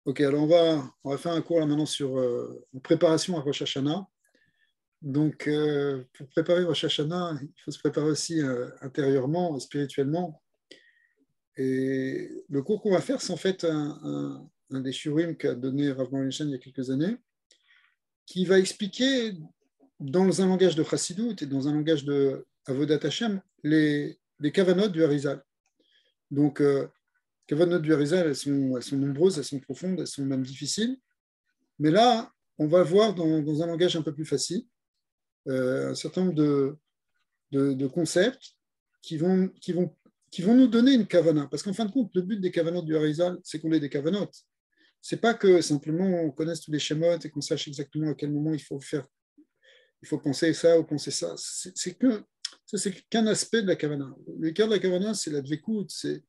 Ok, alors on va faire un cours là maintenant sur en préparation à Rosh Hashanah. Donc, pour préparer Rosh Hashanah, il faut se préparer aussi intérieurement, spirituellement. Et le cours qu'on va faire, c'est en fait un des shurim qu'a donné Rav Morgenstern il y a quelques années, qui va expliquer dans un langage de Chassidut et dans un langage de Avodat Hashem les kavanot du Harizal. Donc, kavanot du Harizal, elles sont nombreuses, elles sont profondes, elles sont même difficiles. Mais là, on va voir dans un langage un peu plus facile un certain nombre de concepts qui vont, qui, vont, qui vont nous donner une kavana. Parce qu'en fin de compte, le but des kavanotes du Harizal, c'est qu'on ait des kavanotes. C'est pas que simplement on connaisse tous les schémas et qu'on sache exactement à quel moment il faut penser ça ou penser ça. C'est qu'un aspect de la kavana. Le cœur de la kavana, c'est la dvekout, c'est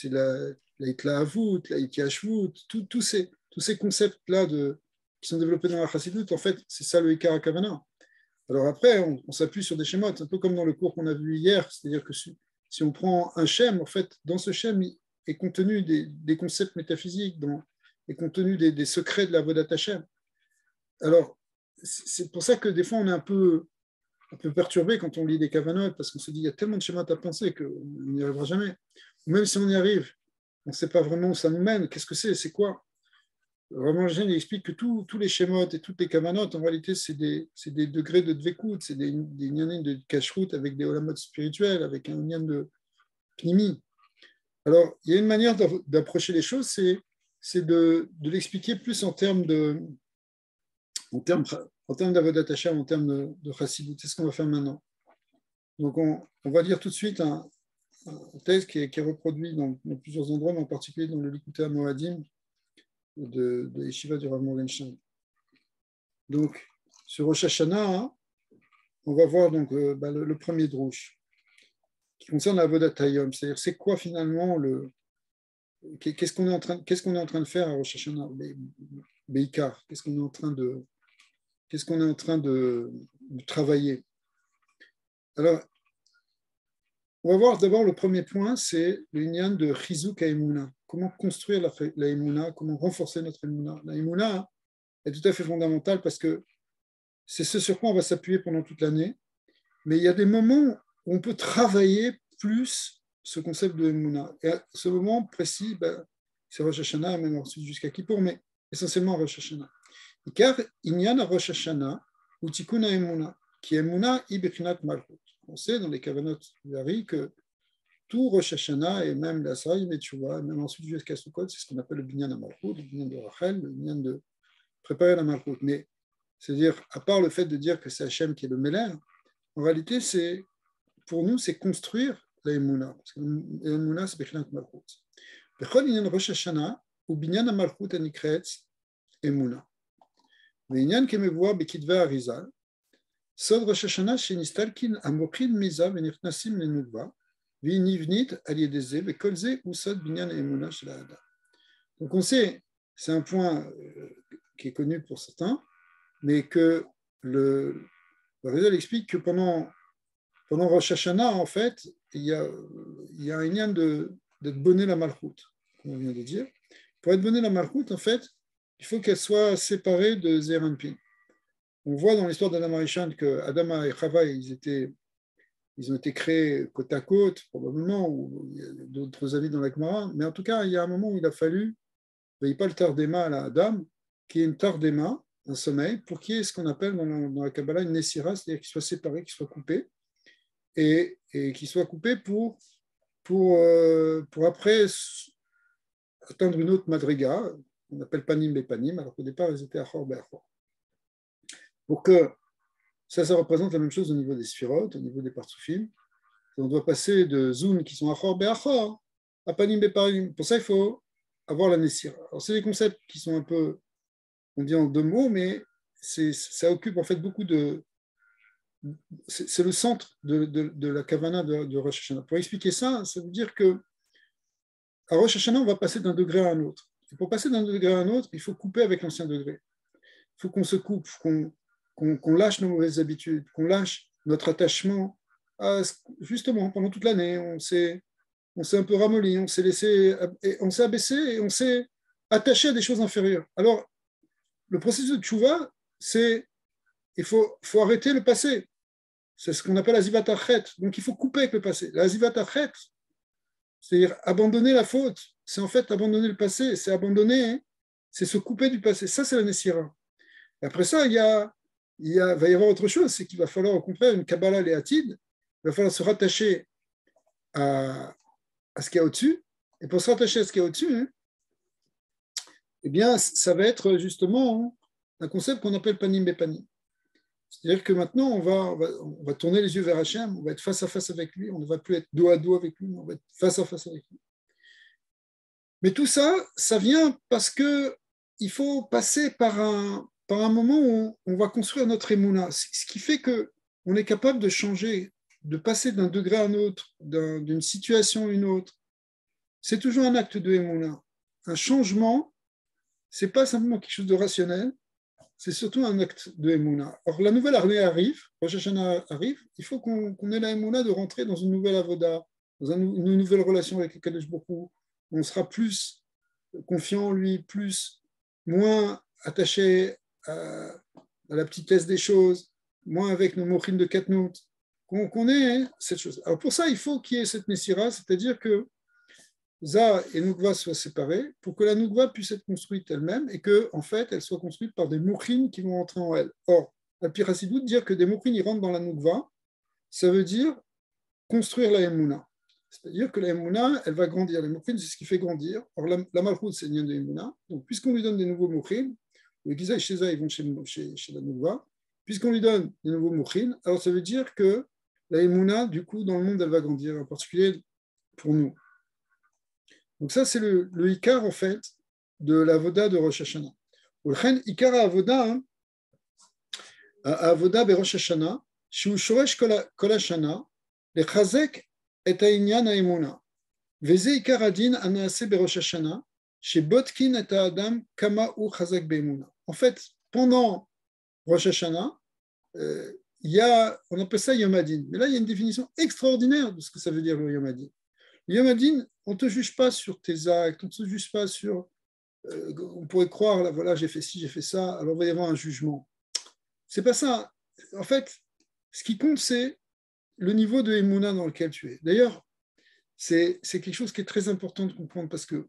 la hitlahavut, la hityashvut, tous ces concepts-là qui sont développés dans la chassidut, en fait, c'est ça le ikar kavana. Alors après, on s'appuie sur des schémas, un peu comme dans le cours qu'on a vu hier, c'est-à-dire que si on prend un schème, en fait, dans ce schème est contenu des concepts métaphysiques, est contenu des secrets de la Vodat Hashem. Alors, c'est pour ça que des fois, on est un peu perturbé quand on lit des kavanotes, parce qu'on se dit, il y a tellement de schémas à penser qu'on n'y arrivera jamais. Ou même si on y arrive, on ne sait pas vraiment où ça nous mène, qu'est-ce que c'est quoi. Vraiment, il explique que tous les schémotes et toutes les kavanotes, en réalité, c'est des degrés de dvekout, c'est des nyanim de kashrut avec des olamotes spirituels, avec un nyan de pnimi. Alors, il y a une manière d'approcher les choses, c'est de l'expliquer plus en termes d'avodat Hashem, en termes de chassidut. C'est ce qu'on va faire maintenant. Donc, on va lire tout de suite un texte qui est reproduit dans plusieurs endroits, mais en particulier dans le Likutei Mohadim de Yeshiva du Rav Morgenstern. Donc, sur Rosh Hashanah, on va voir donc, le premier drouche, qui concerne la Avodat Hayom, c'est-à-dire c'est quoi finalement qu'est-ce qu'on est en train de faire à Rosh Hashanah, Beikar, qu'est-ce qu'on est en train de travailler. Alors, on va voir d'abord le premier point, c'est l'union de Chizuk Haemuna. Comment construire la Haemuna, comment renforcer notre Haemuna. La Haemuna est tout à fait fondamentale parce que c'est ce sur quoi on va s'appuyer pendant toute l'année. Mais il y a des moments où on peut travailler plus ce concept de Haemuna. Et à ce moment précis, c'est Rosh Hashanah, même ensuite jusqu'à Kippour, mais essentiellement Rosh Hashanah. Car il y a Rosh Hashanah ou Tikkun Haemuna, qui est Haemuna ibechinat malchut. On sait dans les kavanot du Hari que tout Rosh Hashanah et même la Sarah Yom même ensuite jusqu'à Sukkot, c'est ce qu'on appelle le binyan malchut, le binyan de Rachel, le binyan de préparer la malchut. Mais c'est-à-dire, à part le fait de dire que c'est Hachem qui est le Meler, en réalité, pour nous, c'est construire la Emouna. Parce que l'Emouna, c'est Bechinat Malchut. Bechol inyan Rosh Hashanah, ou binyan malchut anikretz Emouna. Ve'inyan kemevoa bekidvei Arizal, sod Rosh Hashanah shenistalkin amokhin miza ve'nichnasim lenukva, ve'inivnit al yedeze ve'kol ze ou sod binyan Emouna shel ha'adam. Donc on sait, c'est un point qui est connu pour certains, mais que le Arizal explique que pendant Rosh Hashanah, en fait, il y a un lien d'être bonné la malchoute, comme on vient de dire. Pour être bonné la malchoute, en fait, il faut qu'elle soit séparée de Zeir Anpin. On voit dans l'histoire d'Adam Arishon que Adam et Chava, ils ont été créés côte à côte, probablement, ou il y a d'autres avis dans la Gemara, mais en tout cas, il y a un moment où il a fallu, il pas le tardema à la Adam, qui est une tardema, un sommeil, pour qu'il y ait ce qu'on appelle dans la Kabbalah une nessira, c'est-à-dire qu'il soit séparé, qu'il soit coupé, et qui soit coupé pour après atteindre une autre madriga, on appelle panim et panim, alors qu'au départ, ils étaient achor be'achor. Pour que ça représente la même chose au niveau des sphirotes, au niveau des partsoufim. On doit passer de zoun qui sont achor be'achor à panim et panim. Pour ça, il faut avoir la nessira. Alors, c'est des concepts qui sont un peu, on dit en deux mots, mais ça occupe en fait beaucoup de. C'est le centre de la kavana de Rosh Hashanah. Pour expliquer ça, ça veut dire que à Rosh Hashanah, on va passer d'un degré à un autre. Et pour passer d'un degré à un autre, il faut couper avec l'ancien degré. Il faut qu'on se coupe, qu'on lâche nos mauvaises habitudes, qu'on lâche notre attachement justement, pendant toute l'année, on s'est un peu ramolli, on s'est abaissé et attaché à des choses inférieures. Alors, le processus de tchouva, c'est il faut arrêter le passé. C'est ce qu'on appelle azivat achet. Donc, il faut couper avec le passé. La azivat achet, c'est-à-dire abandonner la faute, c'est en fait abandonner le passé, c'est abandonner, c'est se couper du passé. Ça, c'est la Nessira. Et après ça, va y avoir autre chose, c'est qu'il va falloir au contraire une Kabbalah léatide, il va falloir se rattacher à ce qu'il y a au-dessus. Et pour se rattacher à ce qu'il y a au-dessus, eh bien, ça va être justement un concept qu'on appelle panim bepanim. C'est-à-dire que maintenant, on va tourner les yeux vers Hachem, on va être face à face avec lui, on ne va plus être dos à dos avec lui, on va être face à face avec lui. Mais tout ça, ça vient parce qu'il faut passer par un moment où on va construire notre émouna, ce qui fait qu'on est capable de changer, de passer d'un degré à un autre, d'une situation à une autre. C'est toujours un acte de émouna. Un changement, ce n'est pas simplement quelque chose de rationnel, c'est surtout un acte de émouna. Or, la nouvelle année arrive, Rosh Hashanah arrive, il faut qu'on ait la émouna de rentrer dans une nouvelle avoda, dans une nouvelle relation avec le Kadosh Baruch Hu. On sera plus confiant en lui, moins attaché à la petitesse des choses, moins avec nos mochines de Katnout, qu'on ait cette chose. Alors pour ça, il faut qu'il y ait cette Nessira, c'est-à-dire que Za et Nougva soient séparés pour que la Nougva puisse être construite elle-même et que, en fait, elle soit construite par des mouchines qui vont rentrer en elle. Or, la Pirasidou dire que des mouchines y rentrent dans la Nougva, ça veut dire construire la Emouna. C'est-à-dire que la Emouna, elle va grandir. Les mouchines, c'est ce qui fait grandir. Or, la Malchoute, c'est le lien de Emouna. Donc, puisqu'on lui donne des nouveaux mouchines, les Giza et Sheza, ils vont chez la Nougva, puisqu'on lui donne des nouveaux mouchines, alors ça veut dire que la Emouna, du coup, dans le monde, elle va grandir, en particulier pour nous. Donc ça, c'est le Ikar, en fait, de l'Avoda de Rosh Hashanah. Ulchen Ikar Avoda be Rosh Hashanah, שהוא שורש כל השנה, לחזק את העניין האמונה. וזה עיקר הדין הנעשה בראש השנה, שבודקין את האדם כמה הוא חזק באמונה. En fait, pendant Rosh Hashanah, on appelle ça Yom Hadin. Mais là, il y a une définition extraordinaire de ce que ça veut dire le Yom Hadin. Yom Hadin, on ne te juge pas sur tes actes, on ne te juge pas sur... on pourrait croire, là, voilà, j'ai fait ci, j'ai fait ça, alors il va y avoir un jugement. C'est pas ça. En fait, ce qui compte, c'est le niveau de Emouna dans lequel tu es. D'ailleurs, c'est quelque chose qui est très important de comprendre parce que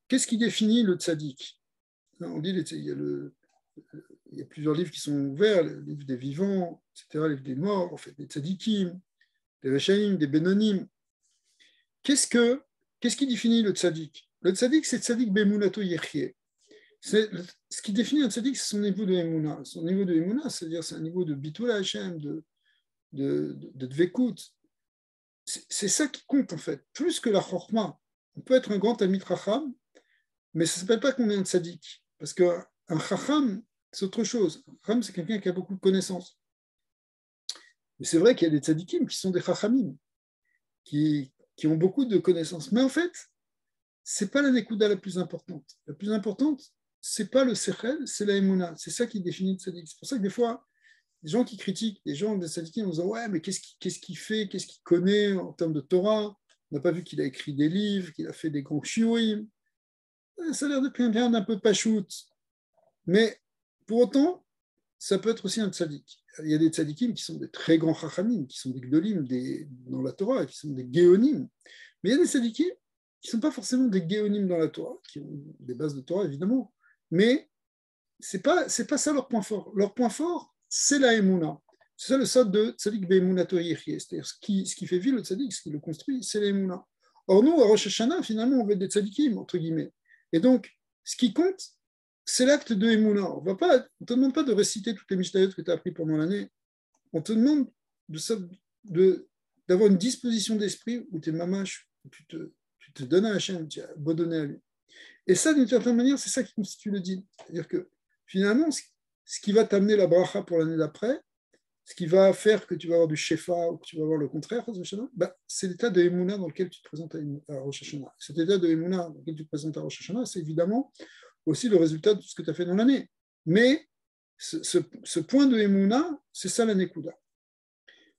qu'est-ce qui définit le tzaddik? On dit il y a plusieurs livres qui sont ouverts, le livre des vivants, etc., le livre des morts, en fait, des tzaddikim, des rechaim, des bénonim. Qu'est-ce qui définit le tzaddik? Le tzaddik, c'est tzaddik bemunato yechie. Ce qui définit un tzaddik, c'est son niveau de Emouna. Son niveau de Emouna, c'est-à-dire c'est un niveau de bitul Hashem, de dvekut. C'est ça qui compte, en fait, plus que la chorma. On peut être un grand Talmid Chacham, mais ça ne s'appelle pas qu'on est un tzaddik. Parce qu'un Chacham, c'est autre chose. Un Chacham, c'est quelqu'un qui a beaucoup de connaissances. Mais c'est vrai qu'il y a des tzaddikim qui sont des Chachamim, qui ont beaucoup de connaissances. Mais en fait, ce n'est pas la Nekuda la plus importante. La plus importante, ce n'est pas le Sechel, c'est la Emouna. C'est ça qui définit le tzaddik. C'est pour ça que des fois, les gens qui critiquent, les gens des tzaddikim, ils disent ouais, mais qu'est-ce qu'il fait, qu'est-ce qu'il connaît en termes de Torah? On n'a pas vu qu'il a écrit des livres, qu'il a fait des grands shiurim. Ça a l'air de quelqu'un d'un peu pachout. Mais pour autant, ça peut être aussi un tzaddik. Il y a des tzaddikim qui sont des très grands chachamim, qui sont des gdolim dans la Torah, qui sont des géonim. Mais il y a des tzaddikim qui ne sont pas forcément des géonim dans la Torah, qui ont des bases de Torah, évidemment. Mais ce n'est pas ça leur point fort. Leur point fort, c'est la Emouna. C'est ça le sort de tzaddik be'emunato yechie. C'est-à-dire ce qui fait vivre le tzaddik, ce qui le construit, c'est la Emouna. Or nous, à Rosh Hashanah, finalement, on veut des tzaddikim, entre guillemets. Et donc, ce qui compte, c'est l'acte de Emouna. On ne te demande pas de réciter toutes les mishnayot que tu as appris pendant l'année. On te demande d'avoir une disposition d'esprit où tu es mamash, où tu te donnes à Hachem, tu as beau donner à lui. Et ça, d'une certaine manière, c'est ça qui constitue le din. C'est-à-dire que finalement, ce qui va t'amener la bracha pour l'année d'après, ce qui va faire que tu vas avoir du shefa ou que tu vas avoir le contraire, c'est l'état de Emouna dans lequel tu te présentes à Rosh Hashanah. Cet état de Emouna dans lequel tu te présentes à Rosh Hashanah, c'est évidemment aussi le résultat de tout ce que tu as fait dans l'année. Mais ce point de Emouna, c'est ça la Nekuda.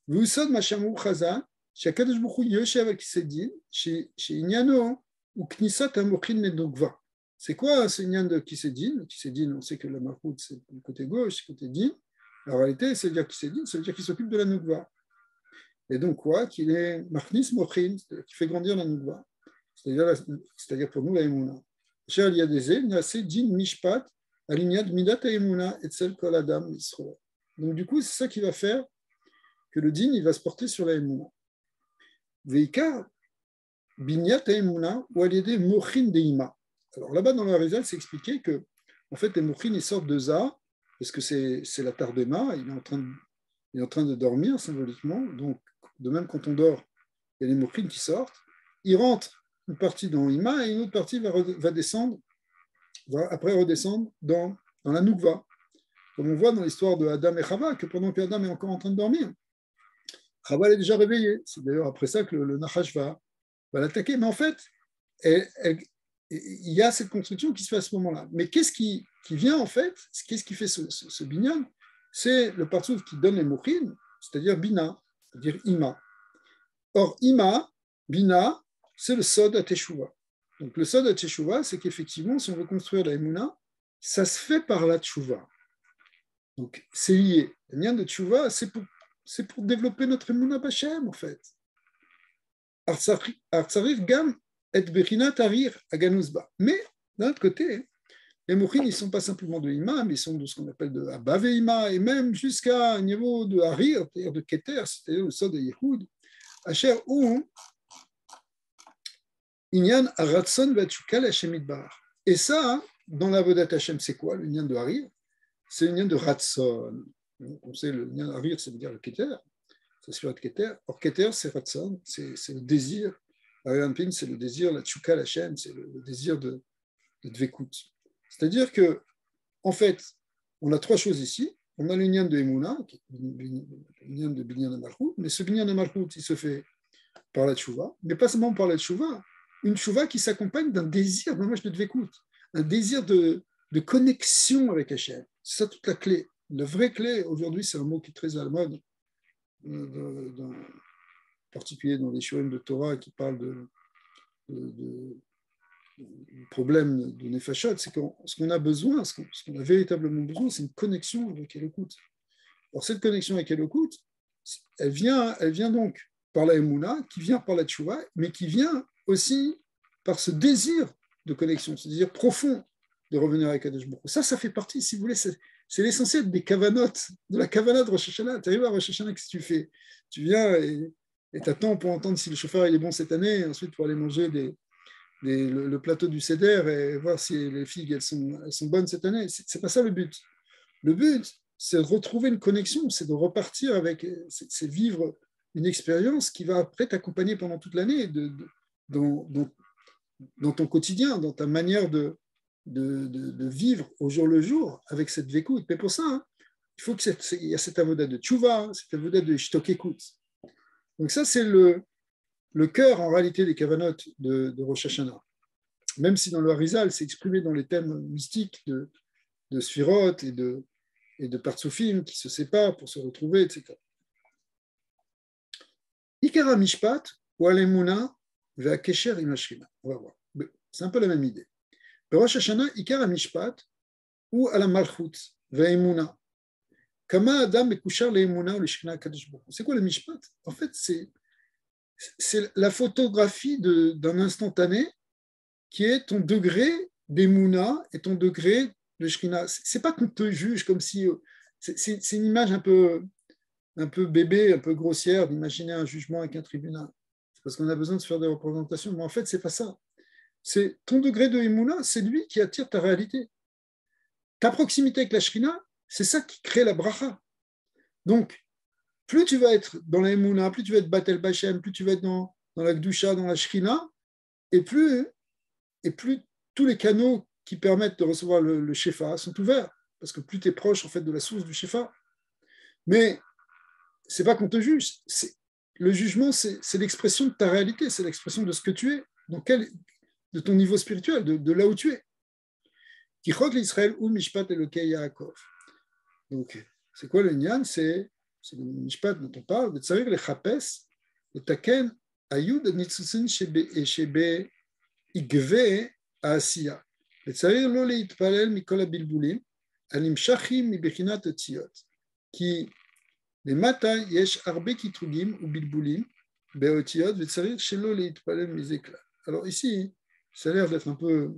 V'usod mashamou chazal, שהקדוש ברוך הוא יושב על כיסא דין, שעניינו הוא כניסת המוחין לדוגבה. C'est quoi ce Inyan de Kisedin? Kisedin, on sait que la Malchut, c'est le côté gauche, le côté Din. En réalité, ça veut dire Kisedin, ça veut dire qu'il s'occupe de la Nukva. Et donc quoi? Qu'il est Machnis Mochin, qui fait grandir la Nukva. C'est-à-dire pour nous la Emouna. Cher il y a des il y a assez Din Mishpat, alignat Midat Emouna, et Tzel Kol Adam Israël. Donc du coup, c'est ça qui va faire que le Din, il va se porter sur la Emouna. Veika, Binyat Emouna, ou Aliede Mochin Deima. Alors là-bas, dans le Harizal, c'est expliqué que en fait, les Mochin, ils sortent de Za, parce que c'est la Tardema, il est en train de dormir symboliquement. Donc, de même, quand on dort, il y a les Mochin qui sortent. Ils rentrent une partie dans Ima et une autre partie va descendre, va après redescendre dans la Noukva. Comme on voit dans l'histoire de Adam et Chava, que pendant que Adam est encore en train de dormir, Chava est déjà réveillée. C'est d'ailleurs après ça que le Nachash va l'attaquer. Mais en fait, il y a cette construction qui se fait à ce moment-là. Mais qu'est-ce qui vient en fait? Qu'est-ce qui fait ce binyan? C'est le partsouf qui donne les mouchines, c'est-à-dire bina, c'est-à-dire ima. Or, ima, bina, c'est le sod à teshuva. Donc, le sod à teshuva, c'est qu'effectivement, si on veut construire la emuna, ça se fait par la teshuva. Donc, c'est lié. Le lien de teshuva, c'est pour développer notre emuna b'Hashem, en fait. Artsarir gam et bechinat arir aganuzba. Mais, d'un autre côté, les mouchines, ils ne sont pas simplement de ima, mais ils sont de ce qu'on appelle de abav et ima, et même jusqu'à un niveau de harir, c'est-à-dire de keter, c'est-à-dire le sod de Yehoud. Asher ou Inyan Aratson Vatchukal Hashem Idbar. Et ça, dans la Vodat Hashem, c'est quoi le Inyan de Harir? C'est l'Inyan de Ratson. On sait le Inyan de Harir, ça veut dire le Keter. C'est sur le Keter. Or, Keter, c'est Ratson, c'est le désir. Harir Pin, c'est le désir, la Tchukal Hashem, c'est le désir de Dvekut. C'est-à-dire que, en fait, on a trois choses ici. On a l'Inyan de Emouna, l'Inyan de Binyan de Malchut, mais ce Binyan de Malchut, il se fait par la tchouva, mais pas seulement par la tchouva, une tchouva qui s'accompagne d'un désir, moi je devais écouter, un désir de connexion avec Hachem. C'est ça toute la clé. La vraie clé, aujourd'hui, c'est un mot qui est très à la mode, en particulier dans les shurim de Torah qui parlent du problème de Nefashot, c'est que ce qu'on a besoin, ce qu'on a véritablement besoin, c'est une connexion avec Elokut. Alors cette connexion avec Elokut, elle vient donc par la Emouna, qui vient par la Tchouva, mais qui vient aussi par ce désir de connexion, ce désir profond de revenir avec Kadosh Baruch Hu. Ça fait partie, si vous voulez, c'est l'essentiel des kavanotes, de la kavana de Rosh Hashanah. Tu arrives à Rosh Hashanah, qu'est-ce que tu fais? Tu viens et tu attends pour entendre si le chauffeur il est bon cette année, et ensuite pour aller manger le plateau du Seder et voir si les figues elles sont bonnes cette année. C'est pas ça le but. Le but, c'est de retrouver une connexion, c'est de repartir avec, c'est vivre une expérience qui va après t'accompagner pendant toute l'année dans ton quotidien, dans ta manière de vivre au jour le jour avec cette vécoute. Mais pour ça, hein, il faut qu'il y ait cette avoda de tchouva, cette avoda de shtokekut. Donc ça, c'est le cœur en réalité des kavanotes de Rosh Hashanah. Même si dans le Harizal, c'est exprimé dans les thèmes mystiques de Sphirot et de Partsoufim qui se séparent pour se retrouver, etc. Ikara Mishpat ou Alemuna va Kesher Imashina. On va voir. C'est un peu la même idée. Rosh Hashanah, Ikara Mishpat ou à la Malchut va Emuna. Kama Adam et Kushar le Emuna ou le Shekhinah Kadosh Baruch Hu. C'est quoi le Mishpat? En fait, c'est la photographie d'un instantané qui est ton degré d'Emuna et ton degré de Shekhinah. C'est pas qu'on te juge comme si. C'est une image un peu bébé, un peu grossière d'imaginer un jugement avec un tribunal. C'est parce qu'on a besoin de se faire des représentations. Mais en fait, c'est pas ça. C'est ton degré de Emouna, c'est lui qui attire ta réalité. Ta proximité avec la Shekhinah, c'est ça qui crée la bracha. Donc, plus tu vas être dans la Emouna, plus tu vas être Batel Bachem, plus tu vas être dans la Gdusha, dans la Shekhinah, et plus tous les canaux qui permettent de recevoir le Shefa sont ouverts, parce que plus tu es proche en fait, de la source du Shefa. Mais c'est pas qu'on te juge. Le jugement, c'est l'expression de ta réalité, c'est l'expression de ce que tu es, de ton niveau spirituel, de là où tu es. Kichot l'Israël ou Mishpat Elokei Yaakov. Donc, c'est quoi le Nyan? C'est le Mishpat dont on parle, de Tsarir le Chapes, le Taken, Ayud Nitsusin Shebe Igve Asiya. וצריך לא להתפלל מכל הבלבולים, הנמשכים מבחינת אותיות. כי למטה יש הרבה קטרוגים ובלבולים באותיות, וצריך שלא להתפלל מזה כלל. Alors ici, ça a l'air d'être un peu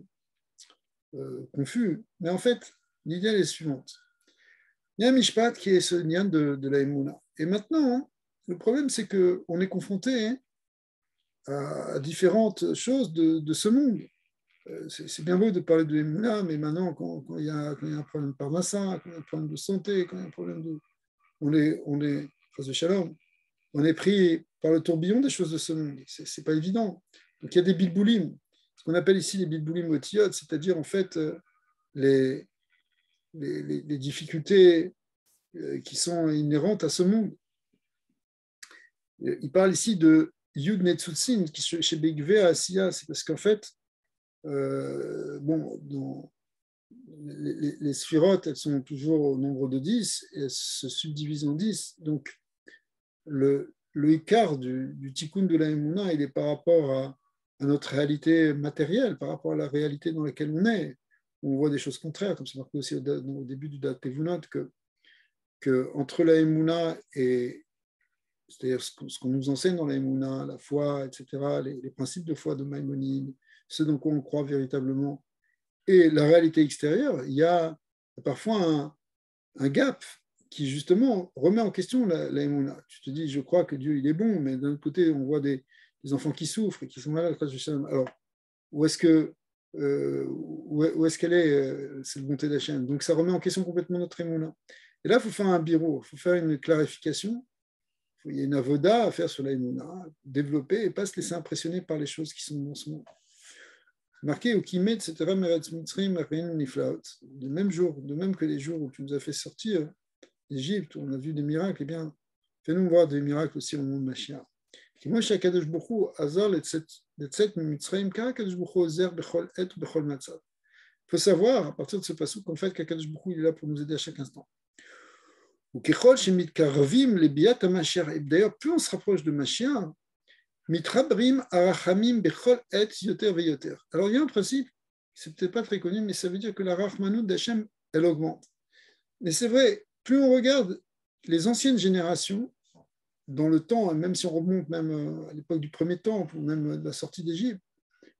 confus, mais en fait, l'idée est suivante. Il y a un mishpat qui est ce lien de la Emouna. Et maintenant, le problème, c'est qu'on est confronté à différentes choses de ce monde. C'est bien beau de parler de l'Emouna, mais maintenant, quand il y a un problème par Massa, quand il y a un problème de santé, quand il y a un problème de... On est pris par le tourbillon des choses de ce monde. C'est pas évident. Donc il y a des bilboulim, ce qu'on appelle ici les bilboulim otiyot, c'est-à-dire en fait les difficultés qui sont inhérentes à ce monde. Il parle ici de Yud Netzutsin, qui chez Begve à Asiya, c'est parce qu'en fait, dans les sphirotes, elles sont toujours au nombre de 10 et elles se subdivisent en 10. Donc, le écart du tikkun de la Emouna, il est par rapport à notre réalité matérielle, par rapport à la réalité dans laquelle on est. On voit des choses contraires, comme c'est marqué aussi au début du Dat Tevunot, que entre la Emouna et c'est-à-dire ce qu'on nous enseigne dans la Emouna, la foi, etc., les principes de foi de Maïmonide, ce dans quoi on croit véritablement, et la réalité extérieure, il y a parfois un gap qui justement remet en question la Emouna. Tu te dis, je crois que Dieu il est bon, mais d'un autre côté, on voit des enfants qui souffrent et qui sont malades. Alors, où est-ce qu'elle est cette bonté d'Hachem? Donc ça remet en question complètement notre Emouna. Et là, il faut faire un bureau, il faut faire une clarification. Il y a une avoda à faire sur la Emouna, développer et pas se laisser impressionner par les choses qui sont dans ce monde. Marqué au Kimet, etc., de même jour, de même que les jours où tu nous as fait sortir d'Égypte, où on a vu des miracles, eh bien, fais-nous voir des miracles aussi au monde de Mashiach. Il faut savoir, à partir de ce passage, qu'en fait, qu'Akadosh Baruch Hu, il est là pour nous aider à chaque instant. Et d'ailleurs, plus on se rapproche de Mashiach, alors il y a un principe, c'est peut-être pas très connu, mais ça veut dire que la Rachmanout d'Hachem, elle augmente. Mais c'est vrai, plus on regarde les anciennes générations, dans le temps, même si on remonte même à l'époque du premier temple, ou même de la sortie d'Égypte,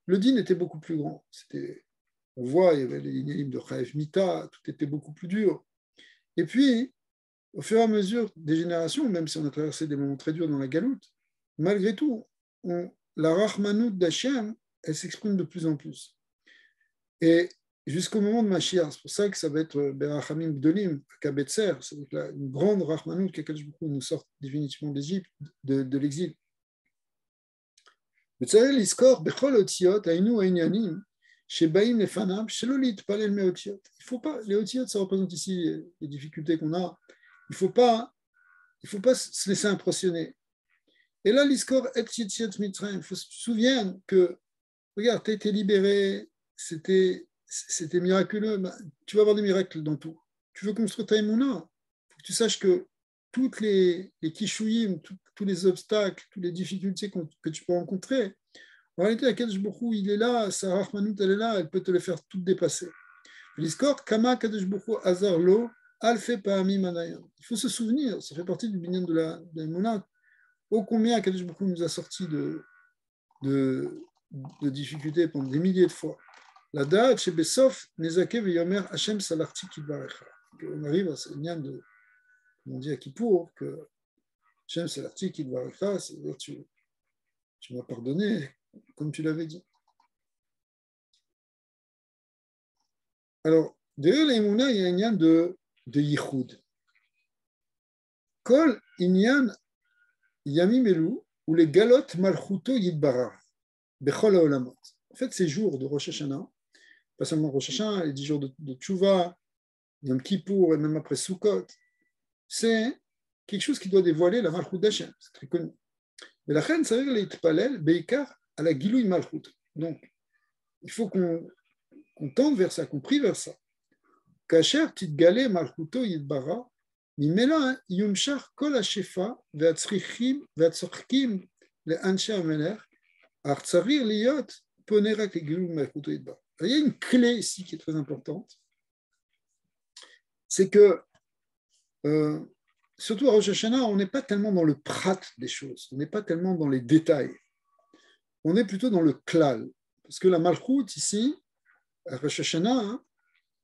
le din était beaucoup plus grand. On voit, il y avait les lignes de Chaev Mita, tout était beaucoup plus dur. Et puis, au fur et à mesure des générations, même si on a traversé des moments très durs dans la galoute, malgré tout, la Rachmanout d'Hachem, elle s'exprime de plus en plus. Et jusqu'au moment de Mashiach, c'est pour ça que ça va être Berachamim Gdolim, Kabetzer, c'est une grande Rachmanout qui nous sort définitivement d'Égypte, de l'exil. Il faut pas, les otiyot, ça représente ici les difficultés qu'on a. Il faut pas se laisser impressionner. Et là, l'iskor et yetziat mitzrayim, il faut se souvenir que, regarde, tu as été libéré, c'était miraculeux. Tu vas avoir des miracles dans tout. Tu veux construire ta émouna, il faut que tu saches que toutes les kishuyim, tous les obstacles, toutes les difficultés que tu peux rencontrer, en réalité, Akadosh Baruch Hu, il est là, sa Rachmanout, elle est là, elle peut te les faire toutes dépasser. L'iskor, kama Akadosh Baruch Hu azar lo, alfe pa'amim anayam. Il faut se souvenir, ça fait partie du binyan de la émouna, ô combien Akadosh Baruch Hu nous a sortis de difficultés pendant des milliers de fois. La date chez Bessof, Nezake veyomer Hashem salarti kidvarecha. On arrive à ce lien de, comme on dit à Kippour, que Hashem salarti kidvarecha, c'est-à-dire tu m'as pardonné, comme tu l'avais dit. Alors, derrière l'Emouna, il y a un lien de Yichud. Kol inyan yamim elu, ou les galot malchuto yidbarar, bechol haolamot. En fait, ces jours de Rosh Hashanah, pas seulement Rosh Hashanah, les 10 jours de Tchouva, Yom Kippour et même après Sukkot, c'est quelque chose qui doit dévoiler la Malchut d'Hachem, c'est très connu. Mais la reine, ça veut dire l'Itpalel, Beikar, à la Gilouï Malchut. Donc, il faut qu'on tende vers ça, qu'on prie vers ça. Kacher Titgale Malchuto Yidbara, Mimela Yumshar Kol Hashefa, Veatzrichim, Veatzorchim, le Anshe Ameler, Artsarir Liot, Ponerak et Gilul Malchuto Yitbarach. Il y a une clé ici qui est très importante, c'est que surtout à Rosh Hashanah, on n'est pas tellement dans le prat des choses, on n'est pas tellement dans les détails, on est plutôt dans le klal. Parce que la malchut ici, à Rosh Hashanah, hein,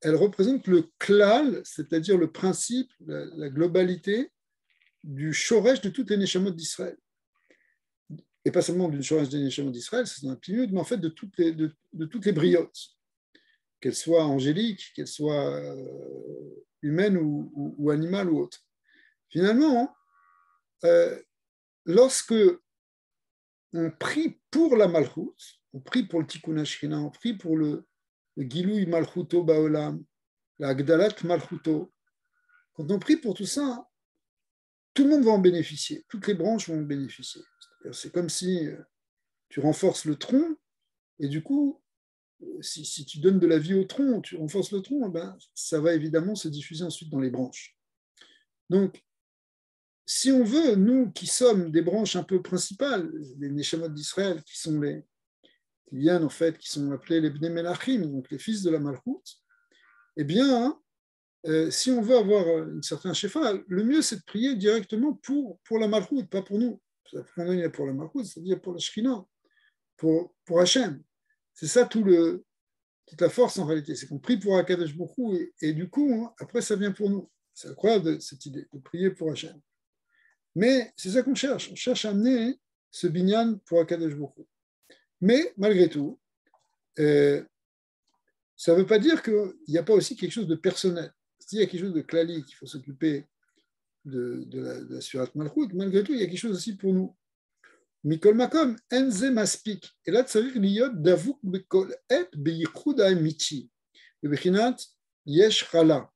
elle représente le klal, c'est-à-dire le principe, la globalité du shoresh de toutes les neshamot d'Israël. Et pas seulement du shoresh des neshamot d'Israël, c'est un pilier, mais en fait de toutes les briotes, qu'elles soient angéliques, qu'elles soient humaines ou animales ou autres. Finalement, lorsque on prie pour la malchut, on prie pour le tikkun hashchina, on prie pour le gilui malchuto baolam, la agdalat malchuto, quand on prie pour tout ça, tout le monde va en bénéficier, toutes les branches vont en bénéficier. C'est comme si tu renforces le tronc, et du coup, si tu donnes de la vie au tronc, tu renforces le tronc, ben, ça va évidemment se diffuser ensuite dans les branches. Donc, si on veut, nous qui sommes des branches un peu principales, les Neshamot d'Israël, qui viennent en fait, qui sont appelés les Bnei Melachim, donc les fils de la Malchut, eh bien, si on veut avoir un certain shefa, le mieux c'est de prier directement pour la Malchut, pas pour nous. Pour la Malchut, c'est-à-dire pour la Shekhinah, pour Hachem. C'est ça toute la force en réalité, c'est qu'on prie pour Akadosh Baruch Hu et du coup, après ça vient pour nous. C'est incroyable cette idée de prier pour Hachem. Mais c'est ça qu'on cherche. On cherche à amener ce binyan pour Akadosh Baruch Hu. Mais malgré tout, ça ne veut pas dire qu'il n'y a pas aussi quelque chose de personnel. S'il y a quelque chose de klali qu'il faut s'occuper de la Surat Malchut, malgré tout, il y a quelque chose aussi pour nous. Mikol Makom, enze maspik. Et là, ça veut dire liyot davuk bekol et beyichud ha'emichi. Bebechinat yesh chala.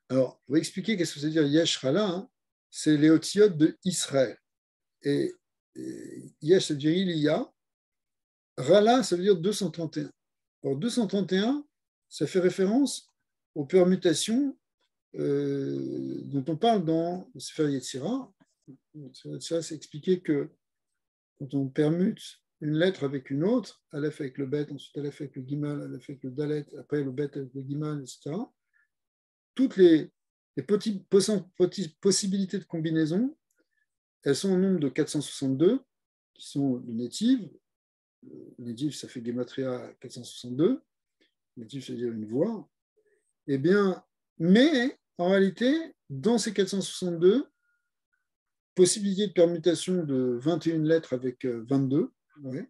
Alors, on va expliquer qu'est-ce que ça veut dire yesh chala. Hein. C'est les otiotes de Israël. Et yesh, ça veut dire il y a. Rala, ça veut dire 231. Alors, 231, ça fait référence aux permutations dont on parle dans le Sefer Yetzira. Ça, c'est expliqué que quand on permute une lettre avec une autre, Aleph avec le Bet, ensuite Aleph avec le Gimal, Aleph avec le Dalet, après le Bet avec le Gimal, etc., toutes les possibilités de combinaison, elles sont au nombre de 462, qui sont les natives. Native, ça fait Gematria 462. Native, ça veut dire une voix. Eh bien, mais en réalité, dans ces 462, possibilité de permutation de 21 lettres avec 22, ouais.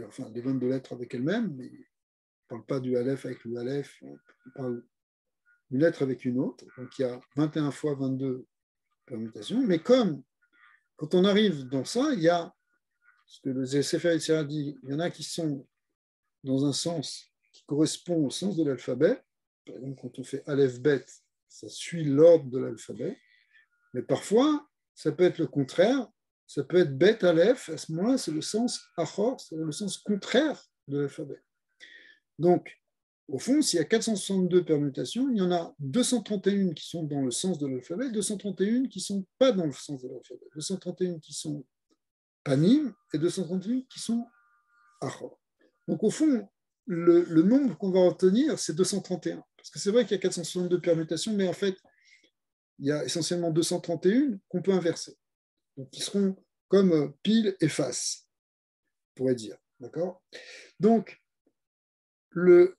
Enfin des 22 lettres avec elles-mêmes, mais on ne parle pas du Aleph avec le Aleph, on parle d'une lettre avec une autre. Donc il y a 21 fois 22 permutations, mais comme quand on arrive dans ça, il y a ce que le Sefer Yetzirah dit, il y en a qui sont dans un sens qui correspond au sens de l'alphabet. Par exemple, quand on fait Aleph Bet, ça suit l'ordre de l'alphabet, mais parfois, ça peut être le contraire, ça peut être Bet Aleph, à ce moment-là, c'est le sens Achor, c'est le sens contraire de l'alphabet. Donc, au fond, s'il y a 462 permutations, il y en a 231 qui sont dans le sens de l'alphabet, 231 qui ne sont pas dans le sens de l'alphabet, 231 qui sont Panim et 231 qui sont Achor. Donc, au fond, le nombre qu'on va retenir, c'est 231. Parce que c'est vrai qu'il y a 462 permutations, mais en fait, il y a essentiellement 231 qu'on peut inverser. Donc, qui seront comme pile et face, on pourrait dire. D'accord ? Donc, le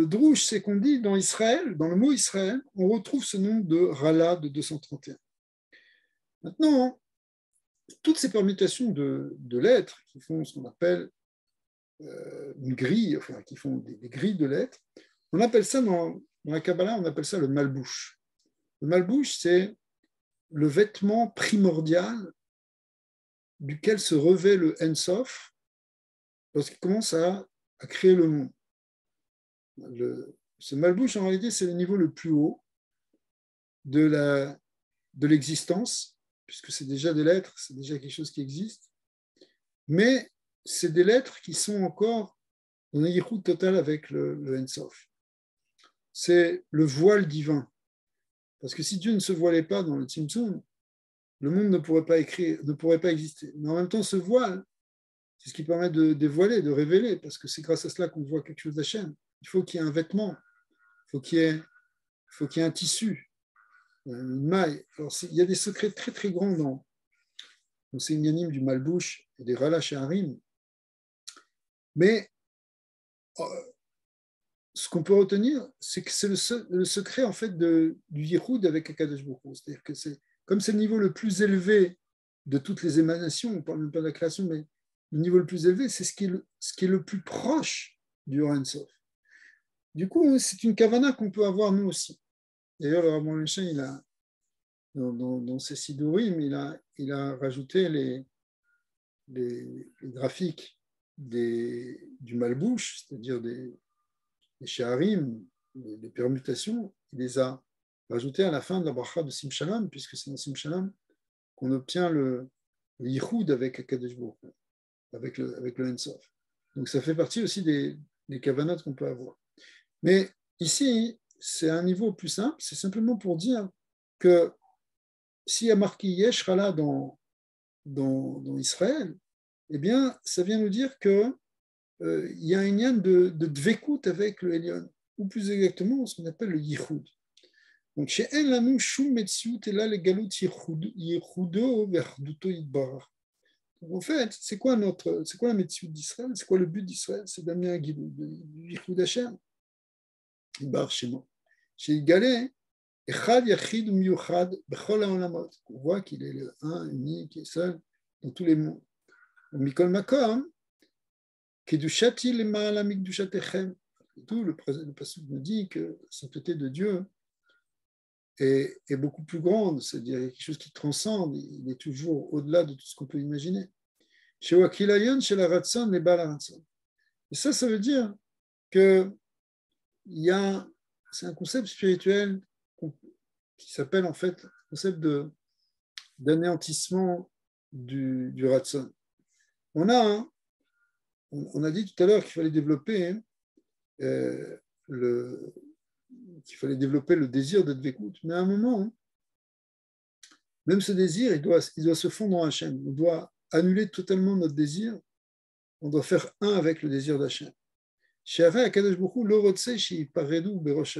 drouche, c'est qu'on dit dans Israël, dans le mot Israël, on retrouve ce nombre de Rala de 231. Maintenant, toutes ces permutations de lettres qui font ce qu'on appelle une grille, enfin, qui font des grilles de lettres, on appelle ça dans la Kabbalah, on appelle ça le malbouche. Le malbouche, c'est le vêtement primordial duquel se revêt le Ensof lorsqu'il commence à créer le monde. Ce malbouche, en réalité, c'est le niveau le plus haut de l'existence, puisque c'est déjà des lettres, c'est déjà quelque chose qui existe, mais c'est des lettres qui sont encore en yichud total avec le Ensof. C'est le voile divin. Parce que si Dieu ne se voilait pas dans le Tzimtzum, le monde ne pourrait pas exister. Mais en même temps, ce voile, C'est ce qui permet de dévoiler, de révéler, parce que c'est grâce à cela qu'on voit quelque chose d'Hachem. Il faut qu'il y ait un vêtement, il faut qu'il y ait un tissu, une maille. Alors, il y a des secrets très très grands dans ces inyanim du Malbouche et des Ralash et Harim. Mais ce qu'on peut retenir, c'est que c'est le secret en fait du Yichud avec Akadosh Baruch Hu. C'est-à-dire que comme c'est le niveau le plus élevé de toutes les émanations, on ne parle même pas de la création, mais le niveau le plus élevé, c'est ce qui est le plus proche du Or Sof. Du coup, c'est une kavana qu'on peut avoir nous aussi. D'ailleurs, le Rabban Lechen, il a, dans ses Sidurim, il a rajouté les graphiques du Malbouche, c'est-à-dire des Shaharim, les permutations, il les a rajoutés à la fin de la bracha de Simshalam, puisque c'est dans Simshalam qu'on obtient le Yichud avec Akadosh Baruch Hu, avec le Ensof. Donc ça fait partie aussi des kavanot qu'on peut avoir. Mais ici, c'est un niveau plus simple, c'est simplement pour dire que s'il y a marqué Yesh Rala dans Israël, eh bien, ça vient nous dire que il y a un lien de dvekout avec le Elyon, ou plus exactement ce qu'on appelle le yichud. Donc, chez En Lanu Shum Metziut et là le galut yichudo verduto yitbarach. En fait, c'est quoi la Metziut d'Israël? C'est quoi le but d'Israël? C'est d'amener un guilou, du yichud Hashem. Yitbarach chez moi. Chez Galé, Echad Yachid ou Miyuchad Bechol HaOlamot. On voit qu'il est le un, unique et seul dans tous les mondes. Mikol Makom, Kedushati Lema'ala Mikdushatechem. Tout le passage nous dit que la sainteté de Dieu est beaucoup plus grande, c'est-à-dire quelque chose qui transcende, il est toujours au-delà de tout ce qu'on peut imaginer. Chez Wakilayon, chez la Ratson, les Balaratson. Et ça veut dire que c'est un concept spirituel qui s'appelle en fait le concept d'anéantissement du Ratson. On a dit tout à l'heure qu'il fallait développer le désir d'être écoute, mais à un moment, même ce désir, il doit se fondre en Hachem. On doit annuler totalement notre désir. On doit faire un avec le désir d'Hachem. She'arei HaKadosh Baruch Hu lo rotzeh she'iparedu berosh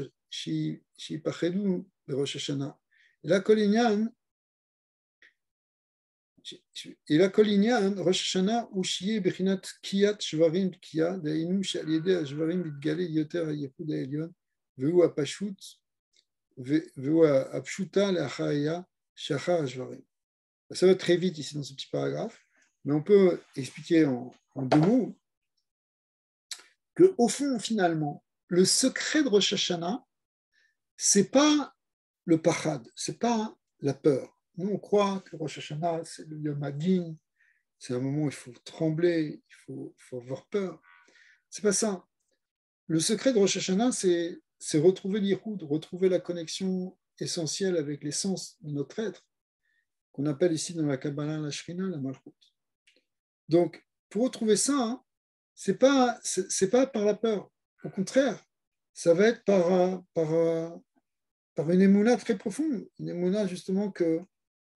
Hashanah. Et là, kol inyan, Rosh Hashanah, הוא שיהיה בחינת תקיעת שברים תקיעה, דהיינו שעל ידי השברים מתגלה יותר הייחוד העליון, והוא הפשוטה לאחריה שאחר השברים. Ça va très vite ici dans ce petit paragraphe, mais on peut expliquer en 2 mots qu'au fond, finalement, le secret de Rosh Hashanah, c'est pas le pachad, c'est pas la peur. Nous, on croit que Rosh Hashanah, c'est le Yom Hadin, c'est un moment où il faut trembler, il faut avoir peur. C'est pas ça. Le secret de Rosh Hashanah, c'est retrouver l'Yichud, retrouver la connexion essentielle avec l'essence de notre être, qu'on appelle ici dans la Kabbalah la Shrina, la Malchut. Donc, pour retrouver ça, c'est pas par la peur. Au contraire, ça va être par une émouna très profonde, une émouna justement qu'il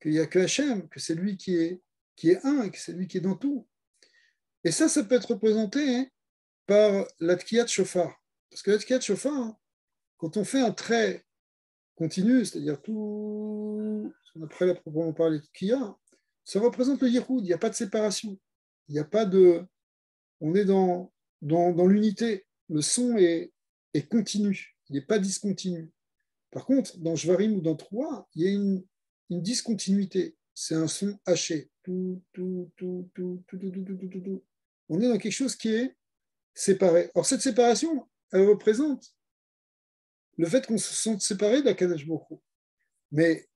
n'y a que Hachem, que c'est lui qui est un, que c'est lui qui est dans tout. Et ça peut être représenté par la tkiyat shofar. Parce que la tkiyat shofar, quand on fait un trait continu, c'est-à-dire tout, après la proprement parler de tkiya, ça représente le yichud, il n'y a pas de séparation. Il n'y a pas on est dans l'unité. Le son est continu, il n'est pas discontinu. Par contre, dans Shvarim ou dans Troua, il y a une discontinuité. C'est un son haché. Tout. On est dans quelque chose qui est séparé. Or, cette séparation, elle représente le fait qu'on se sente séparé d'Akadosh Baruch Hu. Mais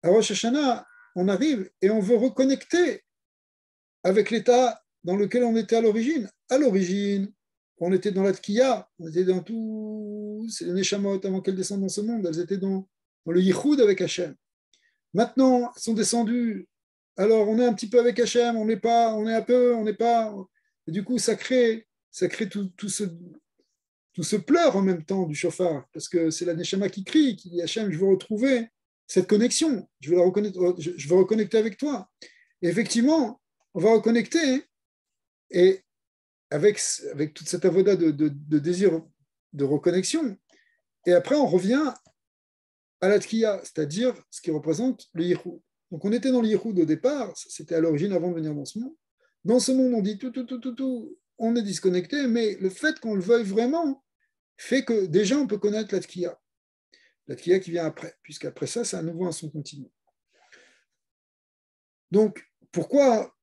à Rosh Hashanah, on arrive et on veut reconnecter avec l'état dans lequel on était à l'origine. À l'origine, on était dans la Tkiya, on était dans tout. C'est les Neshamot avant qu'elles descendent dans ce monde, elles étaient dans le Yichud avec Hachem. Maintenant, elles sont descendues. Alors, on est un petit peu avec Hachem, on est un peu, on n'est pas. Et du coup, ça crée tout ce pleur en même temps du chauffard, parce que c'est la Neshama qui crie, qui dit Hachem, je veux retrouver cette connexion, je veux reconnecter avec toi. Et effectivement, on va reconnecter Et avec toute cette avoda de désir de reconnexion, et après on revient à la tkiya, c'est-à-dire ce qui représente le yichud. Donc on était dans le yichud au départ, c'était à l'origine avant de venir dans ce monde. Dans ce monde, on dit tout, on est disconnecté, mais le fait qu'on le veuille vraiment fait que déjà on peut connaître la tkiya. La tkiya qui vient après, puisqu'après ça, c'est à nouveau un son continu. Donc, pourquoi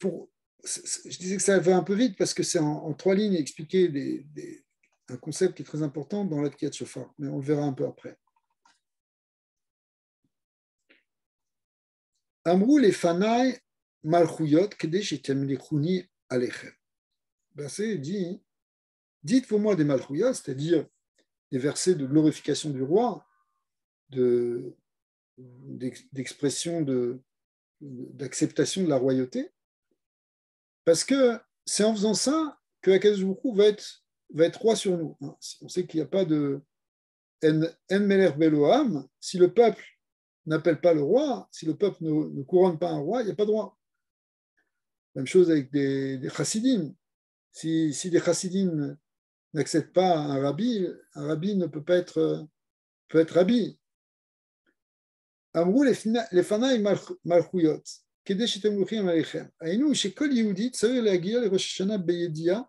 je disais que ça va un peu vite parce que c'est en 3 lignes expliquer un concept qui est très important dans la tkiya de shofar, mais on le verra un peu après. Amrou les fanai malchuyot kedesh etemlichuni alechem. C'est dit, dites pour moi des malchuyot, c'est-à-dire des versets de glorification du roi, d'expression d'acceptation de la royauté, parce que c'est en faisant ça que Akadosh Baruch Hu va être roi sur nous. On sait qu'il n'y a pas de En Meler Beloam, si le peuple n'appelle pas le roi, si le peuple ne couronne pas un roi, il n'y a pas de roi. Même chose avec des chassidim. Si des chassidim n'acceptent pas un rabbi ne peut pas être rabbi. Amrou les fanaï malchuyot. כדי שאתם מלכים עליכם. היינו שכל יהודי צריך להגיע לראש השנה בידיעה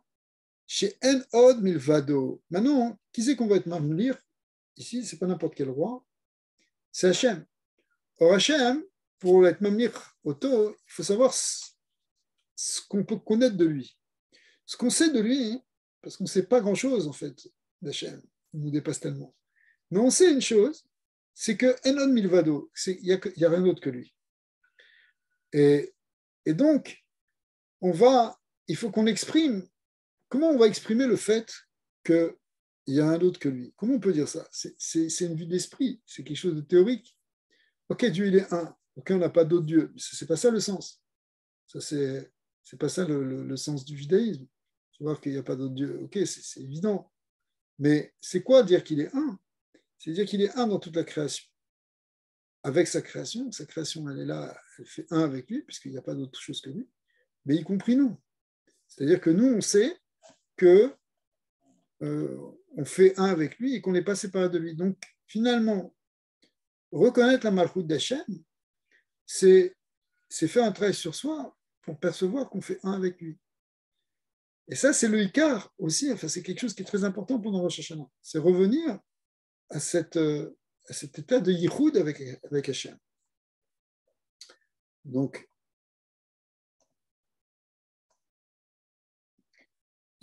שאין עוד מלבדו. Maintenant, qui c'est qu'on va être mamlir? Ici, ce n'est pas n'importe quel roi, c'est Hachem. Or Hachem, pour être mamlir auto, il faut savoir ce qu'on peut connaître de lui. Ce qu'on sait de lui, parce qu'on ne sait pas grand-chose en fait d'Hachem, il nous dépasse tellement. Mais on sait une chose, c'est que en od milvado, il n'y a rien d'autre que lui. Et donc, il faut qu'on exprime, comment on va exprimer le fait qu'il y a un autre que lui? Comment on peut dire ça? C'est une vue d'esprit, c'est quelque chose de théorique. Ok, Dieu il est un, ok, on n'a pas d'autre Dieu, mais ce n'est pas ça le sens. C'est pas ça le sens du judaïsme. Tu vois qu'il n'y a pas d'autre Dieu, ok, c'est évident. Mais c'est quoi dire qu'il est un? C'est dire qu'il est un dans toute la création. Avec sa création elle est là, elle fait un avec lui, puisqu'il n'y a pas d'autre chose que lui, mais y compris nous. C'est-à-dire que nous, on sait que on fait un avec lui et qu'on n'est pas séparé de lui. Donc, finalement, reconnaître la malchoute d'Hachem, c'est faire un travail sur soi pour percevoir qu'on fait un avec lui. Et ça, c'est le Icar aussi, enfin, c'est quelque chose qui est très important pendant Rosh Hashanah. C'est revenir à cet état de yichud avec Hachem. Donc,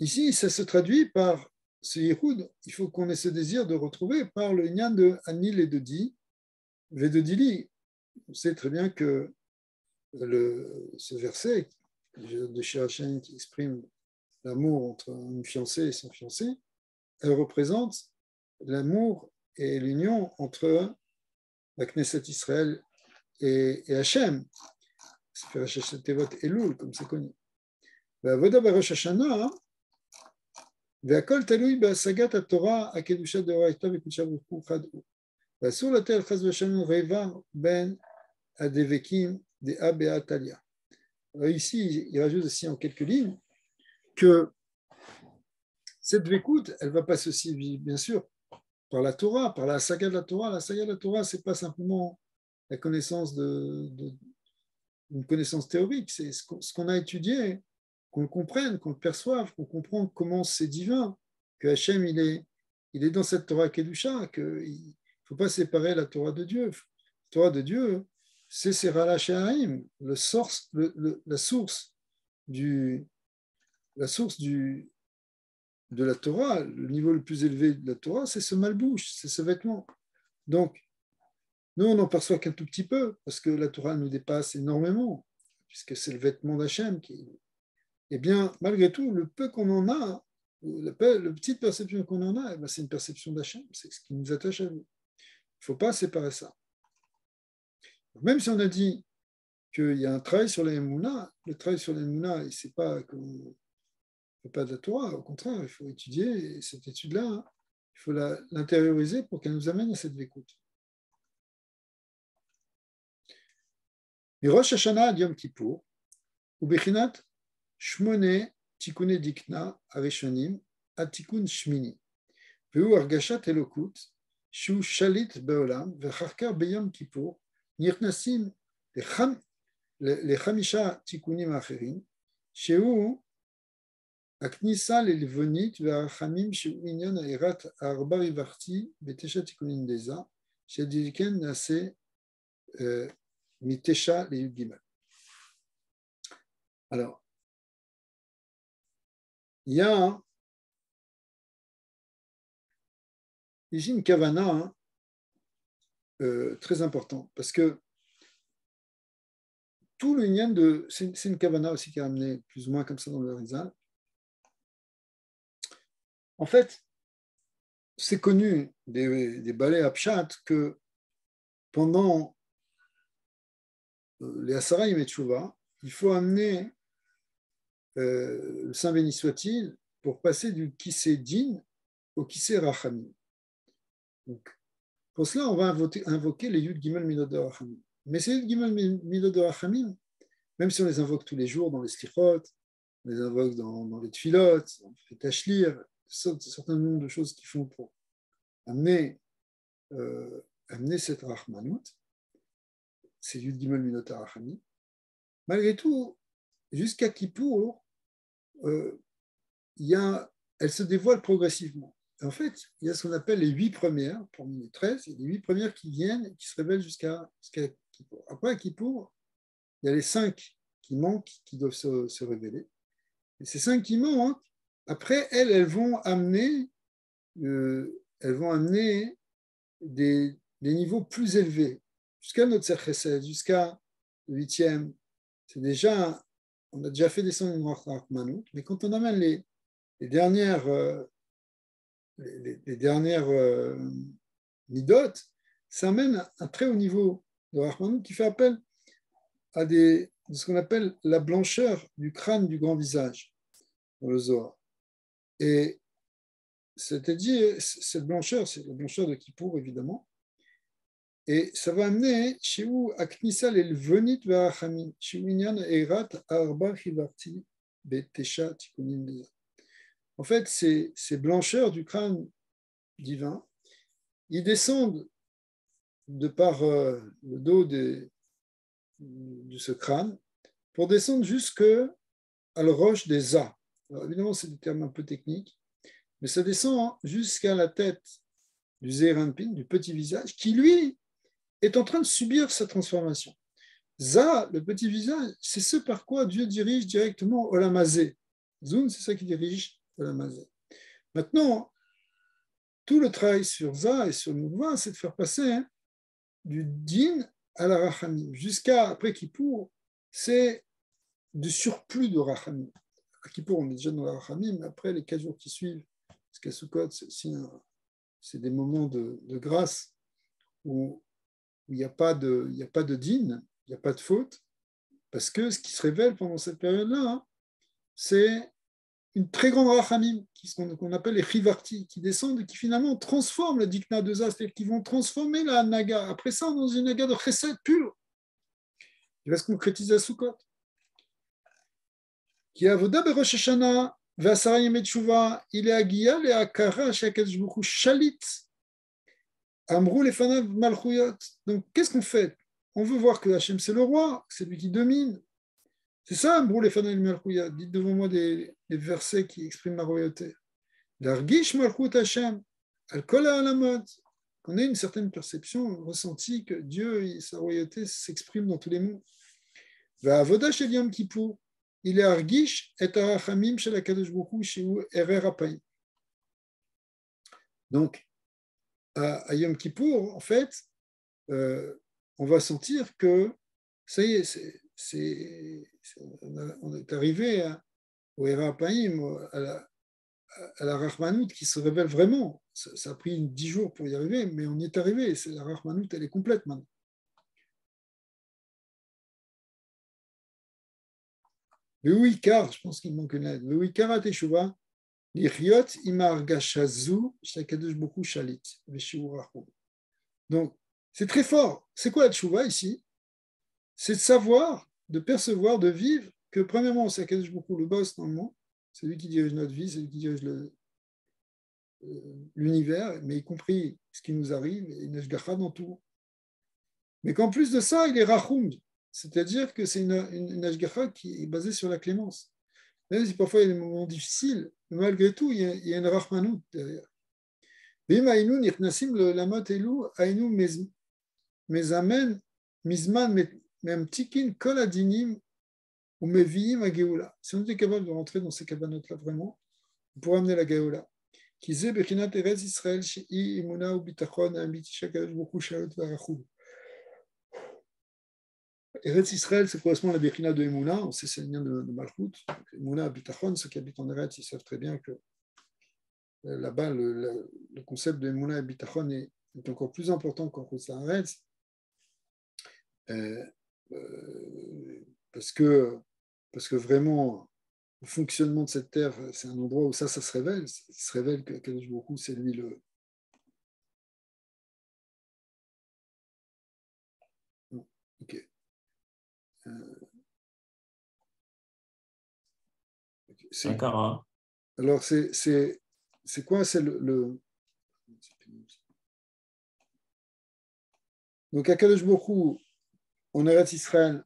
ici, ça se traduit par ce yichud. Il faut qu'on ait ce désir de retrouver par le lien de Anil et de Di, et de Dili. On sait très bien que ce verset de chez Hachem qui exprime l'amour entre une fiancée et son fiancé, elle représente l'amour et l'union entre la Knesset Israël et Hachem. Ça fait Hachem Tevot Elul, comme c'est connu. Avoda Barosh Hashanah, והכל תלוי בהשגת התורה, הקדושה דאורייתא וקדושה ברוך הוא חד הוא. ואסור לתת חס ושלום ריבה בין הדבקים דעה בעת עלייה. Ici, il rajoute aussi en quelques lignes que cette vécoute, elle va passer aussi, bien sûr, par la Torah, par la saga de la Torah. La saga de la Torah, ce n'est pas simplement la connaissance une connaissance théorique, c'est ce qu'on a étudié, qu'on le comprenne, qu'on le perçoive, qu'on comprenne comment c'est divin, que Hachem, il est dans cette Torah Kedusha, qu'il ne faut pas séparer la Torah de Dieu. La Torah de Dieu, c'est Serala Shehaim, la source de la Torah, le niveau le plus élevé de la Torah, c'est ce malbouche, c'est ce vêtement. Donc, nous, on n'en perçoit qu'un tout petit peu, parce que la Torah nous dépasse énormément, puisque c'est le vêtement d'Hachem qui. Eh bien, malgré tout, le peu qu'on en a, la petite perception qu'on en a, c'est une perception d'Hachem, c'est ce qui nous attache à nous. Il ne faut pas séparer ça. Même si on a dit qu'il y a un travail sur les Emouna, le travail sur les Emouna, ce n'est pas de la Torah, au contraire, il faut étudier cette étude-là, hein, il faut l'intérioriser pour qu'elle nous amène à cette écoute. Et Rosh Hashanah ad Yom Kippour, ou Bechinat Shmone tikune dikna arishonim atikun shmini. Veu argashat elokut, shu shalit beolam, vecharkar beyom kippur, nirnasim לחמישה תיקונים האחרים, שהוא הכניסה ללבונית והרחמים שהוא עניין העירת הארבע רווחתי בתשע תיקונים דזה, שדיקן נעשה מתשע לי"ג. Alors, il y a ici une kavana très importante, parce que tout le lien de... C'est une kavana aussi qui a amené plus ou moins comme ça dans le Rizal. En fait, c'est connu des balais Apshat que pendant les Asaraïm et Tchouva, il faut amener le Saint béni soit-il pour passer du Kisé Din au Kisé Rachamim. Donc, pour cela, on va invoquer les Yud Gimel Midot de Rachamim. Mais ces Yud Gimel Midot de Rachamim, même si on les invoque tous les jours dans les Slichot, on les invoque dans les Tfilot, on fait Tachlir, un certain nombre de choses qui font pour amener cette Rachmanout, c'est Yud Gimel Midot de Rachamim. Malgré tout, jusqu'à Kippour, elle se dévoile progressivement. En fait, il y a ce qu'on appelle les 8 premières, parmi les 13, il y a les 8 premières qui viennent et qui se révèlent jusqu'à Kippour. Après, à Kippour, il y a les 5 qui manquent, qui doivent se révéler. Et ces 5 qui manquent, après, elles vont amener des niveaux plus élevés, jusqu'à notre Chesed, jusqu'à le 8e. C'est déjà, on a déjà fait descendre une Rachmanout, mais quand on amène les dernières midot, ça amène un très haut niveau de Rachmanout qui fait appel à de ce qu'on appelle la blancheur du crâne du grand visage dans le Zohar. Et c'est-à-dire, cette blancheur, c'est la blancheur de Kippour, évidemment, et ça va amener chez où Aknisa l'Elvenit Va'achamim, chez où Inyan Eirat Arba Chivarti Betesha Tikunim. En fait, ces blancheurs du crâne divin, ils descendent de par le dos de ce crâne pour descendre jusqu'à la roche des Za. Alors, évidemment, c'est des termes un peu techniques, mais ça descend jusqu'à la tête du Zéranpin, du petit visage, qui lui est en train de subir sa transformation. Za, le petit visage, c'est ce par quoi Dieu dirige directement Olamazé. Zun, c'est ça qui dirige Olamazé. Maintenant, tout le travail sur Za et sur Nouvin, c'est de faire passer du Din à la Rachamim. Jusqu'à après Kippour, c'est du surplus de Rachamim. À Kippour, on est déjà dans la Rachamim, mais après, les 4 jours qui suivent, parce qu'à Sukkot, c'est des moments de grâce où il n'y a pas de din, il n'y a pas de faute, parce que ce qui se révèle pendant cette période-là, c'est une très grande rachamim, qu'on appelle les chivarti, qui descendent et qui finalement transforment la dikna de Za, c'est-à-dire qu'ils vont transformer la naga, après ça, dans une naga de chesed pure. Il va se concrétiser à Sukkot. Qui a avoda berosh Hashanah, ve'asara yemei tshuva, il est agia le akara shakadosh baruch hu shalit. Amrou les fanav malchouyot. Donc, qu'est-ce qu'on fait? On veut voir que Hachem, c'est le roi, c'est lui qui domine. C'est ça, Amrou les fanav malchouyot. Dites devant moi des versets qui expriment la royauté. L'argish malchout Hachem, al-kol ha'alamot. Qu'on ait une certaine perception, ressenti que Dieu et sa royauté s'expriment dans tous les mondes. Va'avoda shel Yom Kippour, il est argish et arachamim shel HaKadosh Baruch Hu shehu erer hapayim. Donc, à Yom Kippour, en fait, on va sentir que ça y est, on est arrivé au Erer Hapayim, à la Rachmanout qui se révèle vraiment. Ça a pris 10 jours pour y arriver, mais on y est arrivé. La Rachmanout, elle est complète maintenant. Le Wikar, je pense qu'il manque une lettre. Le Wikar à Teshuvah, l'Iriot imar gashazu shakadosh beaucoup shalit veshiurachum. Donc, c'est très fort. C'est quoi la Teshuvah ici? C'est de savoir, de percevoir, de vivre que, premièrement, c'est Akadosh Baruch Hu le boss dans le monde, C'est lui qui dirige notre vie, c'est lui qui dirige l'univers, mais y compris ce qui nous arrive, et une ashgacha dans tout. Mais qu'en plus de ça, il est rachum, c'est-à-dire que c'est une ashgacha qui est basée sur la clémence. Même si parfois il y a des moments difficiles, malgré tout, il y a une rachmanout derrière. ואם היינו נכנסים לעולמות אלו, היינו מזמן, מזמן ממתיקים כל הדינים ומביאים הגאולה. Si on était capable de rentrer dans ces cabanotes-là vraiment, pour amener la Géoula. כי זה בחינת ארץ ישראל שהיא אמונה וביטחון האמיתי שהקדוש ברוך הוא שולט והרחום. Eretz Israël, ça correspond à la Bechina de Emouna, on sait c'est le lien de Malchut. Emouna, Bitachon, ceux qui habitent en Eretz, ils savent très bien que là-bas, le concept de Emouna et Bitachon est encore plus important qu'en Chutz Haaretz, parce que vraiment, le fonctionnement de cette terre, c'est un endroit où ça se révèle. Il se révèle que Kadosh Baruch Hu, c'est lui le. Ok. D'accord. Hein. Alors, c'est quoi? C'est Donc, à Kadosh Baruch Hu, en Eretz Israël,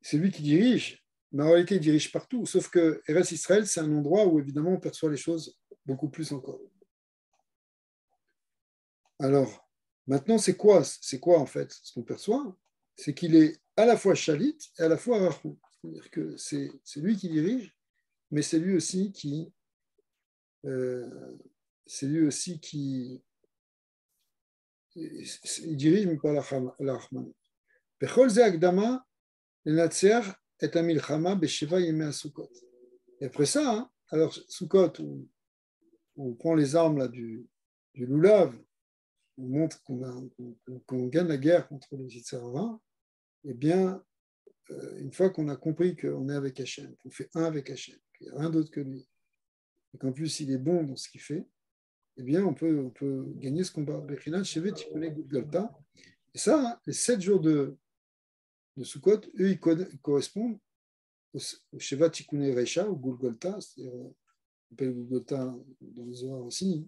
c'est lui qui dirige, mais en réalité, il dirige partout. Sauf que Eretz Israël, c'est un endroit où, évidemment, on perçoit les choses beaucoup plus encore. Alors, maintenant, c'est quoi en fait ce qu'on perçoit? C'est qu'il est à la fois chalit et à la fois rachou. C'est-à-dire que c'est lui qui dirige, mais c'est lui aussi qui il dirige, mais pas la Rahman. Bechol ze akdama lenatzer et amilchama besheva yemei Sukkot. Et après ça, hein, alors Sukkot, on prend les armes là, du Lulav, on montre qu'on gagne la guerre contre les Yitzhara, eh bien, une fois qu'on a compris qu'on est avec Hachem, qu'on fait un avec Hachem, qu'il n'y a rien d'autre que lui, et qu'en plus il est bon dans ce qu'il fait, eh bien, on peut gagner ce combat. Et ça, hein, les 7 jours de Sukkot, eux, ils correspondent au Sheva Tikkune Recha, au Golgotha, c'est-à-dire, on appelle Golgotha dans les Zohar aussi,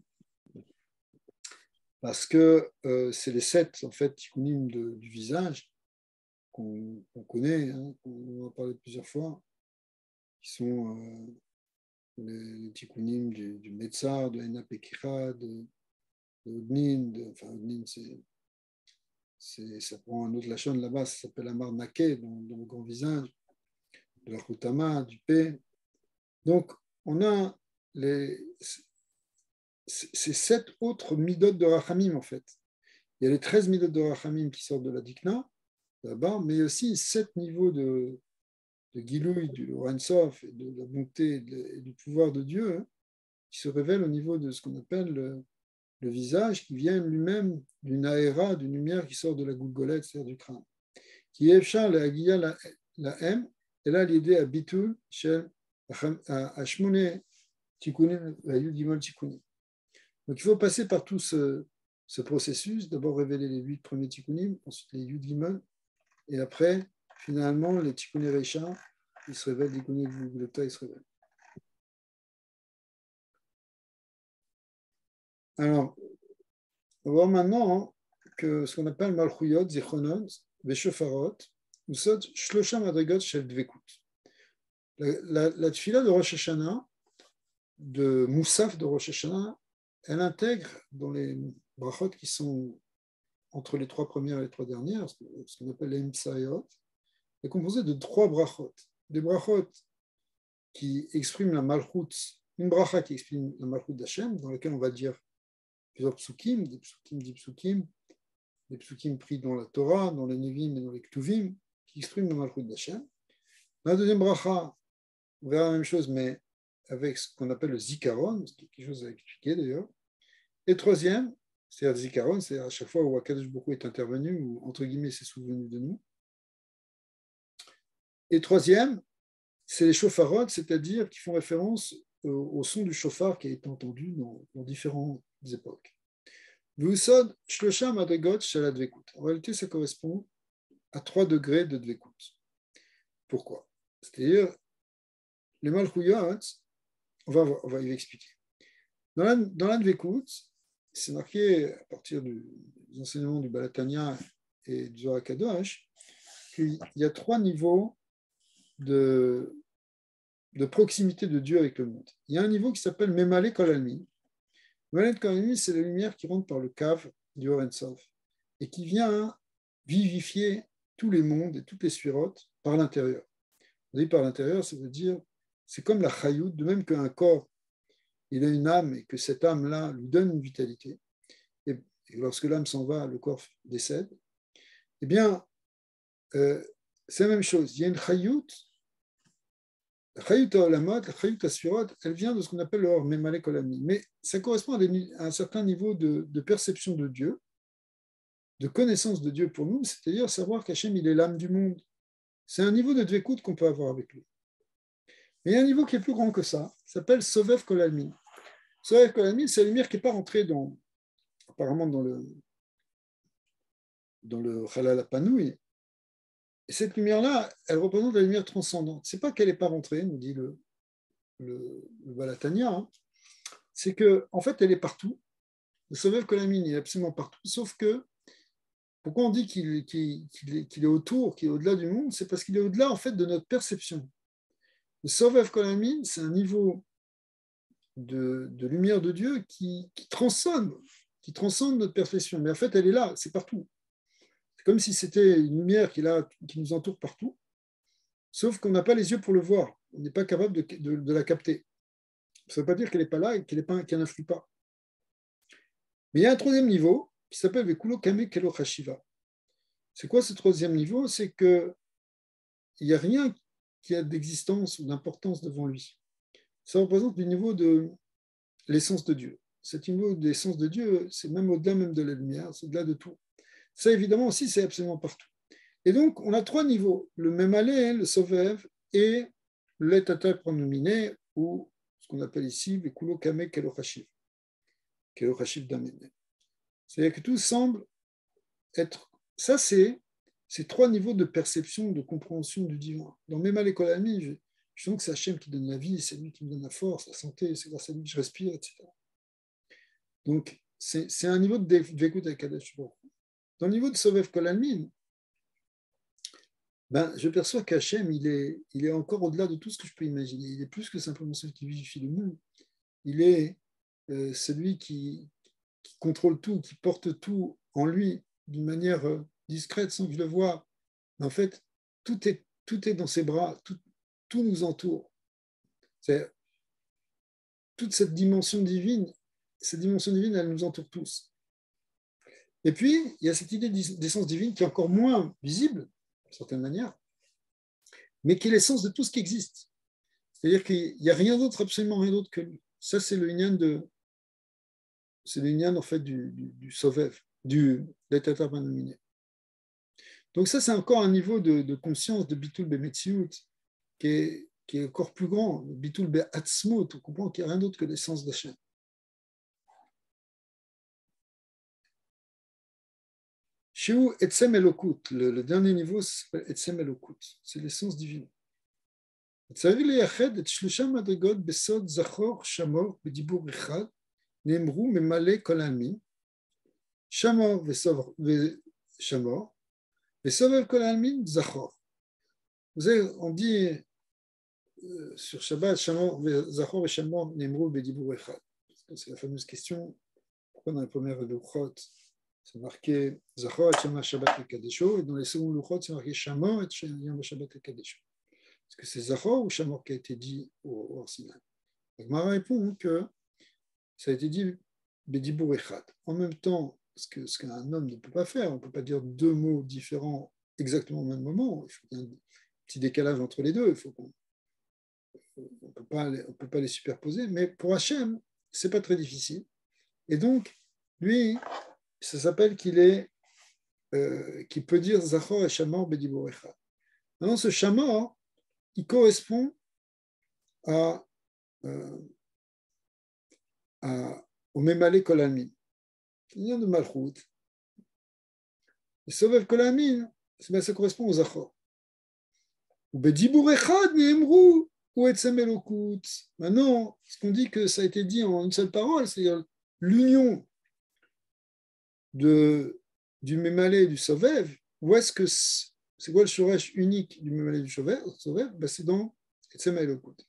parce que c'est les 7 en fait, tikkunim du visage qu'on connaît, hein, on en a parlé plusieurs fois, qui sont les tikkunim du Metzar, de Ena Pekicha, de Odnin, enfin Odnin, ça prend un autre lachon là-bas, ça s'appelle Amar Naké, dans le grand visage, de la Chutama, du P. Donc, on a ces 7 autres midot de Rachamim, en fait. Il y a les 13 midot de Rachamim qui sortent de la Dikna, là-bas, mais il y a aussi 7 niveaux de Gilouï, du Ransof, et de la bonté et du pouvoir de Dieu, hein, qui se révèlent au niveau de ce qu'on appelle le visage, qui vient lui-même d'une aéra, d'une lumière qui sort de la goulgolette, c'est-à-dire du crâne. Qui est Efchar, la Aguilla, la M, et là, l'idée à Bitul, chez Hashmone, Tikkunim, la Yud Gimel Tikkunim. Donc, il faut passer par tout ce processus, d'abord révéler les 8 premiers Tikkunim, ensuite les Yud Gimel, et après, finalement, les Tikkun Recha, ils se révèlent, les Tikkun Gulgulota, ils se révèlent. Alors, on va voir maintenant que ce qu'on appelle Malchuyot, Zichronon, Veshofarot, ou Sot, Shlosha Madrigot, Shel Dvekut. La tfila de Rosh Hashanah, de Moussaf de Rosh Hashanah, elle intègre dans les brachot qui sont entre les 3 premières et les 3 dernières, ce qu'on appelle les Mtsayot, est composée de 3 brachot. Des brachot qui expriment la malchut, une bracha qui exprime la malchut d'Hachem, dans laquelle on va dire plusieurs psukim, des psukim pris dans la Torah, dans les Nevim et dans les Ktuvim, qui expriment la malchut d'Hachem. Dans la deuxième bracha, on verra la même chose, mais avec ce qu'on appelle le zikaron, ce qui est quelque chose à expliquer d'ailleurs. Et troisième, c'est-à-dire zikaron, c'est à chaque fois où Akadosh Baruch Hu est intervenu, ou entre guillemets, s'est souvenu de nous. Et troisième, c'est les shofarot, c'est-à-dire qui font référence au son du shofar qui a été entendu dans différentes époques. Vusod shlosha madrigot shel advekut. En réalité, ça correspond à 3 degrés de dvekut. Pourquoi? C'est-à-dire, les Malchuyot, on va y expliquer. Dans la Dvekut, c'est marqué à partir des enseignements du Balatania et du Zohar Kadosh qu'il y a 3 niveaux de proximité de Dieu avec le monde. Il y a un niveau qui s'appelle Memale Kol Almin. Memale Kol Almin, c'est la lumière qui rentre par le cave du Or Ein Sof et qui vient vivifier tous les mondes et toutes les sphirotes par l'intérieur. On dit par l'intérieur, ça veut dire, c'est comme la chayout, de même qu'un corps, il a une âme et que cette âme-là lui donne une vitalité. Et lorsque l'âme s'en va, le corps décède. Eh bien, c'est la même chose. Il y a une chayout. La chayout olamot, la chayout asfirot, elle vient de ce qu'on appelle le or memale kolami. Mais ça correspond à un certain niveau de perception de Dieu, de connaissance de Dieu pour nous, c'est-à-dire savoir qu'Hachem, il est l'âme du monde. C'est un niveau de dvekout qu'on peut avoir avec lui. Mais il y a un niveau qui est plus grand que ça, s'appelle Sovev Kol Almin. Sovev Kol Almin, c'est la lumière qui n'est pas rentrée apparemment dans le Halal Apanoui. Et cette lumière-là, elle représente la lumière transcendante. Ce n'est pas qu'elle n'est pas rentrée, nous dit le Balatania, hein. C'est qu'en fait, elle est partout. Le Sovev Kol Almin, il est absolument partout, sauf que pourquoi on dit qu'il est autour, qu'il est au-delà du monde, c'est parce qu'il est au-delà en fait de notre perception. Le Sovev Kol Almin, c'est un niveau de lumière de Dieu qui transcende notre perception. Mais en fait, elle est là, c'est partout. C'est comme si c'était une lumière qui nous entoure partout, sauf qu'on n'a pas les yeux pour le voir. On n'est pas capable de la capter. Ça ne veut pas dire qu'elle n'est pas là et qu'elle n'influe pas. Mais il y a un troisième niveau qui s'appelle Vekulo Kame Kelo Chashiva. C'est quoi ce troisième niveau? C'est qu'il n'y a rien qui a d'existence ou d'importance devant lui. Ça représente le niveau de l'essence de Dieu. Cet niveau de l'essence de Dieu, c'est même au-delà même de la lumière, c'est au-delà de tout. Ça, évidemment, aussi, c'est absolument partout. Et donc, on a 3 niveaux, le Memale, le Sovev et l'Etata pronominé, ou ce qu'on appelle ici, le Kulo Kame Kelochashiv d'Amene. C'est-à-dire que tout semble être... Ça, c'est ces 3 niveaux de perception, de compréhension du divin. Dans Memale Kol Almin, je sens que c'est Hachem qui donne la vie, c'est lui qui me donne la force, la santé, c'est grâce à lui que je respire, etc. Donc, c'est un niveau de Dvekut avec Kadosh Baruch Hu. Dans le niveau de Sovev Kol Almin, je perçois qu'Hachem, il est encore au-delà de tout ce que je peux imaginer. Il est plus que simplement celui qui vivifie le monde. Il est celui qui contrôle tout, qui porte tout en lui d'une manière discrète sans que je le voie. Mais en fait, tout est dans ses bras, tout nous entoure. Toute cette dimension divine, elle nous entoure tous. Et puis, il y a cette idée d'essence divine qui est encore moins visible, d'une certaine manière, mais qui est l'essence de tout ce qui existe. C'est-à-dire qu'il n'y a rien d'autre, absolument rien d'autre que lui. Ça, c'est le inyan en fait du Sovev, du l'Etata Panominé. Donc ça, c'est encore un niveau de conscience de Bitul Bemetsiout qui est encore plus grand. Bitul Be'atzmut, on comprend qu'il n'y a rien d'autre que l'essence d'Hachem. Chez Etzem Elokut, le dernier niveau, c'est Etzem Elokut, c'est l'essence divine. צריך לייחד את 3 מדרגות בסוד זכור שמור בדיבור אחד, נאמרו ממלא כל העלמין, שמור ושמור, וסובב כל העלמין זכור. On dit sur Shabbat, זכור ושמור נאמרו בדיבור אחד. C'est la fameuse question, pourquoi dans les premières Luchot, c'est marqué Zachor et Shema Shabbat et Kadesho, et dans les secondes Luchot, c'est marqué Shamor et Yom Shabbat et Kadesho. Est-ce que c'est Zachor ou Shamor qui a été dit au Or Sinaï? Agmara répond que ça a été dit Bedibour Echad. En même temps, ce qu'un homme ne peut pas faire, on ne peut pas dire 2 mots différents exactement au même moment. Il faut qu'il y ait un petit décalage entre les deux. On ne peut pas les superposer. Mais pour Hachem, ce n'est pas très difficile. Et donc, lui, ça s'appelle qu'il peut dire Zachor et Shamor Bedibour Echad. Maintenant, ce Shamor, il correspond au Memale Kol Almin. Il vient de Malchut. Et Sovev Kol Almin, ça correspond au Zachor. Ou Bedibour Echad Nehemru ou Etzem Elokut. Maintenant, ce qu'on dit que ça a été dit en une seule parole, c'est-à-dire l'union du Mémalé et du Sovev. Où est-ce que c'est quoi le shoresh unique du Mémalé et du Sovev? Ben, c'est dans Etzem Elokut.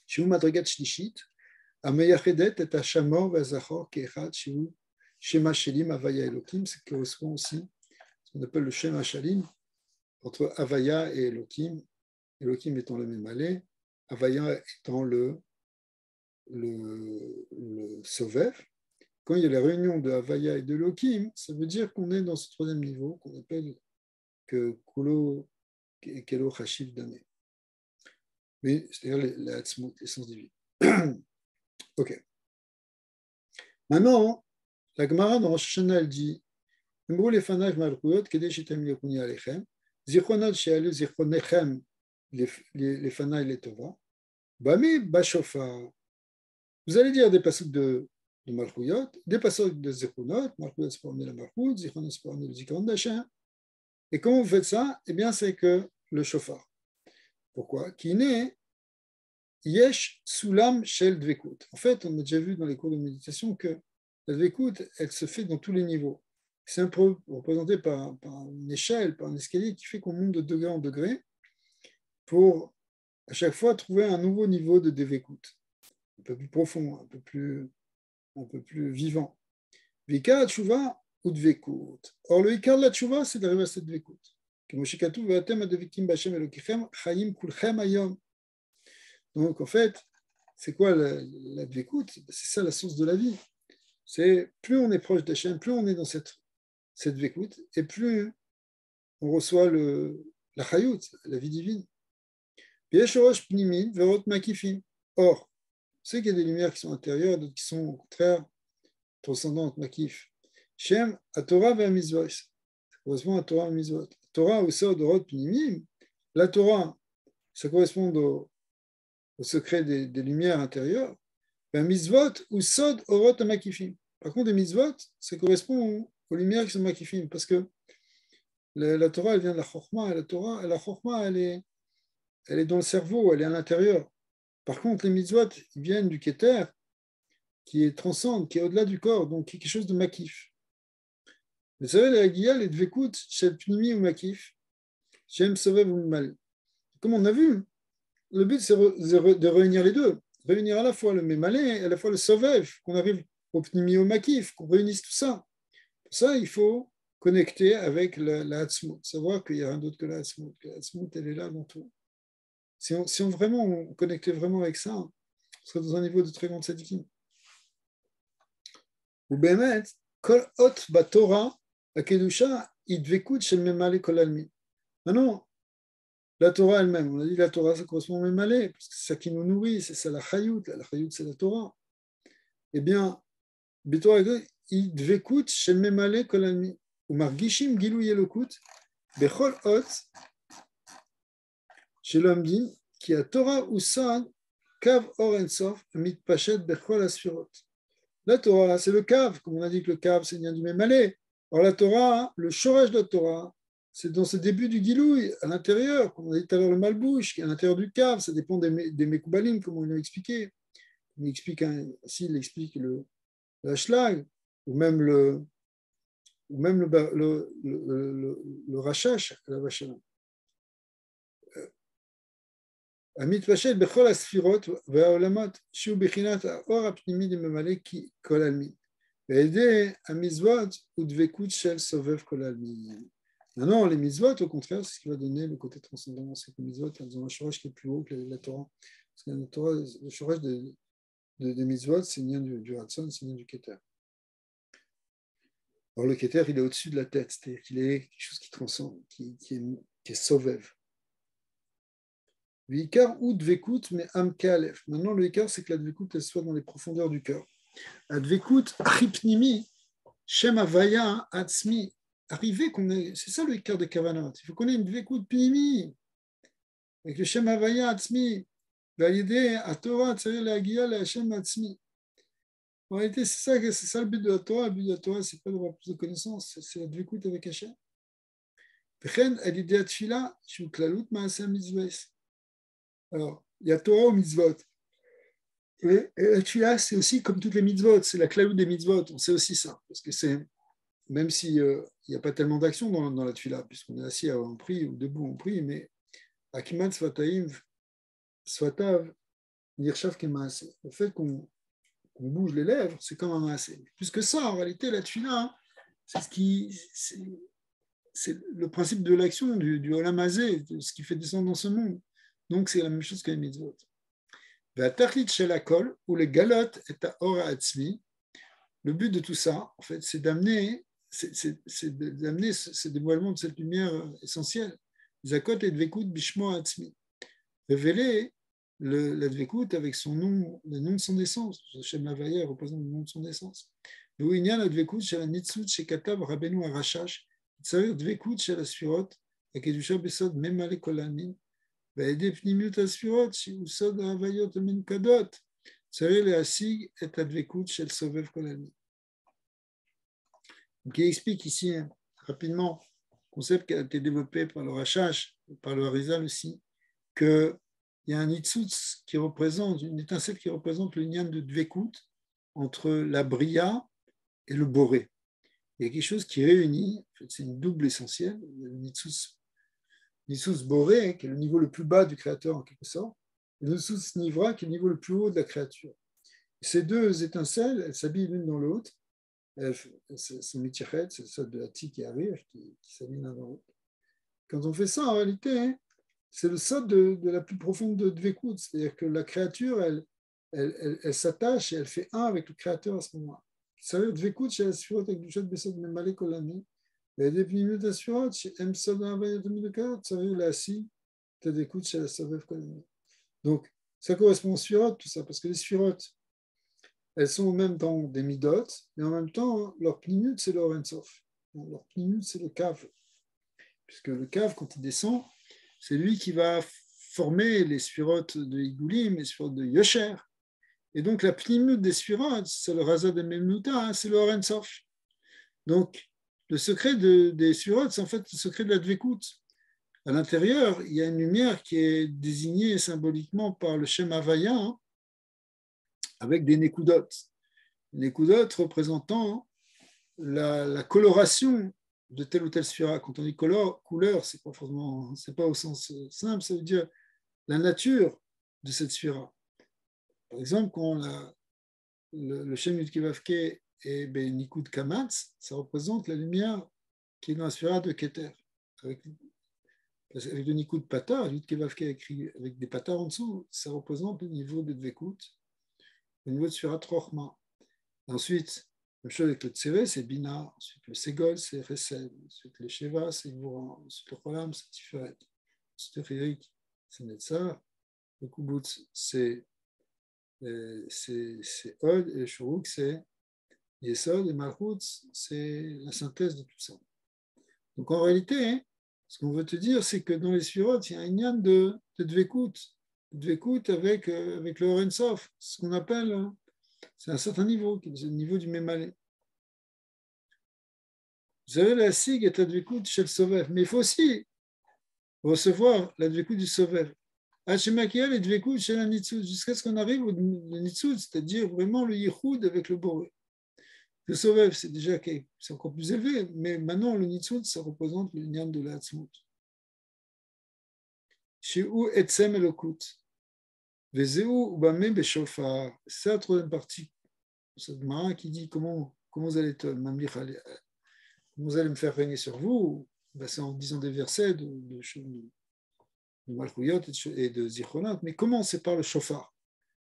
Shiu Madrigat Shlishit, Ameyachedet et Hashamor Vazachor Kechad Shiu Shema Shelim Avaya Elokim, ça correspond aussi à ce qu'on appelle le Shema Shalim, entre Avaya et Elokim, Elokim étant le Mémalé, Avaya étant le Sovev. Quand il y a la réunion de Avaya et de Elokim, ça veut dire qu'on est dans ce troisième niveau qu'on appelle que Kulo Kelo Chashiv Dame. Mais c'est-à-dire la Hatzmut, l'essence divine. Ok. Maintenant, la Gemara dans Rosh Hashanah, elle dit Emru lefanav malchuyot kedei shetem yakuni alechem zichronot she'alu zichronechem lefanav letova bami bashofar. Vous allez dire des passuks de malchuyot, des passuks de zichronot. Malchuyot c'est pour amener la malchut, zichronot c'est pour amener le zichron d'Hachem. Et comment vous faites ça? Eh bien, c'est que le shofar. Pourquoi? Kiné yesh sulam shel dvekut. En fait, on a déjà vu dans les cours de méditation que la dvekut, elle se fait dans tous les niveaux. C'est un peu représenté par une échelle, par un escalier qui fait qu'on monte de degré en degré pour à chaque fois trouver un nouveau niveau de dvekut, un peu plus profond, un peu plus vivant. Vika tchouva ou dvekut. Or, le ikar de la tchouva, c'est d'arriver à cette dvekut. Donc, en fait, c'est quoi la dvekut? C'est ça la source de la vie. C'est plus on est proche d'Hachem, plus on est dans cette dvekut, et plus on reçoit la chayut, la vie divine. Or, c'est qu'il y a des lumières qui sont intérieures, d'autres qui sont au contraire transcendantes, makif. Shem, à Torah vers Mizvot. Ça correspond à Torah et Mizvot. Torah au sod orot pnimim. La Torah, ça correspond au secret des lumières intérieures. Ben Mizvot ou sod orot makifim. Par contre, les Mizvot, ça correspond aux lumières qui sont makifim, parce que la Torah, elle vient de la Chokhmah, et la Chokhmah, elle est dans le cerveau, elle est à l'intérieur. Par contre, les Mitzvot, ils viennent du Keter, qui est transcende, qui est au-delà du corps, donc qui est quelque chose de makif. Vous savez, la Hagiya, les Dvekut, Shel Pnimi ou makif, Shem Sovev ou Mal. Comme on a vu, le but, c'est de réunir les deux. Réunir à la fois le Mémalé et à la fois le Sovev, qu'on arrive au Pnimi ou makif, qu'on réunisse tout ça. Pour ça, il faut connecter avec la Hatzmut, savoir qu'il n'y a rien d'autre que la Hatzmut, que la Hatzmut, elle est là dans tout. Si on connectait vraiment avec ça, on serait dans un niveau de très grande tzadikim. Ou bémet, kol ot batora, la kedusha, idvekut shel memale kol almi. Maintenant, la Torah elle-même, on a dit la Torah, ça correspond au memale, parce que c'est ça qui nous nourrit, c'est ça la chayut c'est la Torah. Eh bien, betora idvekut shel memale kol almi. Ou margishim gilu yelokut, bechol ot, shel amdim, qui a Torah ou Sa'ad, Kav Or Ensof, Mit Pachet Bechol Asfirot. La Torah, c'est le Kav, comme on a dit que le Kav, c'est bien du Mémalé. Or, la Torah, le Shoresh de la Torah, c'est dans ce début du Gilouï, à l'intérieur, comme on a dit tout à l'heure, le Malbouche, qui est à l'intérieur du Kav, ça dépend des Mekoubalim, comme on l'a expliqué. Il explique s'il explique le Hashlag, ou même le Rashash, la Vachalin. Amit Vachel bechol asfirot ve'olamot shu bechinat haor hapnimi dememale ki kol almin ve'edeh hamizvot udvekut shel sovev kol almin. Non, les mitzvot, au contraire, c'est ce qui va donner le côté transcendant. C'est que les mitzvot, elles ont un shoresh qui est plus haut que la Torah. Parce que la Torah, le shoresh des mitzvot, c'est lien du Ratson, c'est lien du Keter. Alors le Keter, il est au-dessus de la tête, c'est-à-dire qu'il est quelque chose qui transcende, qui est sovev. Le Ikar ou Dvekut, mais Amke Aleph. Maintenant, le Ikar, c'est que la Dvekut, elle soit dans les profondeurs du cœur. La Dvekut, Achipnimi, Shem Avaya, Atzmi. Arriver qu'on est. C'est ça le Ikar de Kavanat. Il faut qu'on ait une Dvekut Pnimi. Avec le Shem Avaya, Atzmi. Validé à Torah, Tzareh la Hagiya, la Shem Atzmi. En réalité, c'est ça le but de la Torah. Le but de la Torah, c'est pas d'avoir plus de connaissances, c'est la Dvekut avec Hachem. Alors, il y a Torah ou mitzvot. Et la tefila, c'est aussi comme toutes les mitzvot, c'est la clalout des mitzvot, on sait aussi ça. Parce que c'est, même s'il n'y a pas tellement d'action dans la tefila, puisqu'on est assis en prie ou debout en prie, mais Akimat Svatav, Nirshav Kemaase. Le fait qu'on bouge les lèvres, c'est comme un maasé. Plus que ça, en réalité, la tefila, c'est le principe de l'action du Olam Hazé, de ce qui fait descendre dans ce monde. Donc, c'est la même chose que les mitzvot. V'atachlit shel hakol, ou les galot et ha'ora atzmi. Le but de tout ça, en fait, c'est d'amener ce dévoilement de cette lumière essentielle. Zakot et dvekut bishmo atzmi. Révéler la dvekut avec son nom, le nom de son essence. Shem Havaya représente le nom de son essence. V'uinyan advekut shel hanitzut shekatav Rabbeinu Arashash. Tzarich dvekut shel asfirot, akedusha besod memale kol almin. והידי פנימיות הספירות שהוא סוד ההוויות המנקדות צריך להשיג את הדבקות של סובב כל העלמין. Donc il explique ici rapidement un concept qui a été développé par le Rashash, par le Harizal aussi, qu'il y a un nitzutz qui représente, une étincelle qui représente le nian de dvekut entre la bria et le boré. Il y a quelque chose qui réunit, en fait, c'est une double essentielle, le nitzutz Boré, qui est le niveau le plus bas du créateur en quelque sorte, et Nitsus Nivra, qui est le niveau le plus haut de la créature. Et ces deux étincelles, elles s'habillent l'une dans l'autre. C'est Mitichet, c'est le sort de la tique qui arrive, qui s'habille l'un dans l'autre. Quand on fait ça, en réalité, c'est le sort de la plus profonde de Dvekut, c'est-à-dire que la créature, elle s'attache et elle fait un avec le créateur à ce moment-là. Ça veut dire Dvekut, chez la Sphirot, avec du Shed Besod Memale Kolani. והידי פנימיות הספירות שהם סוד ההוויות המדוקדות צריך להשיג את הדבקות של הסובב כל הזמן. Donc, ça correspond aux sphirotes, tout ça, parce que les sphirotes, elles sont en même temps des midot, mais en même temps, leur pnimut, c'est le Or Ein Sof. Leur pnimut, c'est le Kav. Puisque le Kav, quand il descend, c'est lui qui va former les sphirotes de Igulim, les sphirotes de Yosher. Et donc, la pnimut des sphirotes, c'est le Raza de Memnuta, c'est le Or Ein Sof. Donc, le secret des sphirotes, c'est en fait le secret de la dvekut. À l'intérieur, il y a une lumière qui est désignée symboliquement par le Shem Havaya, avec des nekudot. Nekudot représentant la coloration de telle ou telle sphira. Quand on dit couleur, c'est pas forcément, c'est pas au sens simple, ça veut dire la nature de cette sphira. Par exemple, quand le Shem Yudkevavke et Nikud Kamatz, ça représente la lumière qui est dans la sphira de Keter. Avec le Nikud Patar, Yudkevavke écrit avec des patars en dessous, ça représente le niveau de Dvekut, le niveau de sphira Trochma. Ensuite, même chose avec le Tsere, c'est Bina. Ensuite, le Segol, c'est Resed. Ensuite, le Sheva, c'est Gvura. Ensuite, le Cholam, c'est Tiferet. Ensuite, le Chirik, c'est Netzar. Le Kubutz, c'est Od. Et le Shuruk, c'est Yesod. Et Malchut, c'est la synthèse de tout ça. Donc, en réalité, ce qu'on veut te dire, c'est que dans les sphirotes, il y a un yann de Dvekut. Dvekut avec le Or Ein Sof. Ce qu'on appelle, c'est un certain niveau, qui est le niveau du Memale. Vous avez la sig et la dvekut chez le Sovev, mais il faut aussi recevoir la dvekut du Sovev. Hachemakia et dvekut chez la Nitzut, jusqu'à ce qu'on arrive au Nitzut, c'est-à-dire vraiment le Yichud avec le Boré. Le Sovev, c'est déjà c'est encore plus élevé, mais maintenant le Nitzut, ça représente le Nyan de la Hatzmut. Chez où Etsem Elokut. Vezeu Ubame Beshofar. C'est la troisième partie de cette Mara qui dit comment vous allez te mamlich vous allez me faire régner sur vous, c'est en disant des versets de Malchuyot et de Zichronot, mais comment c'est par le shofar?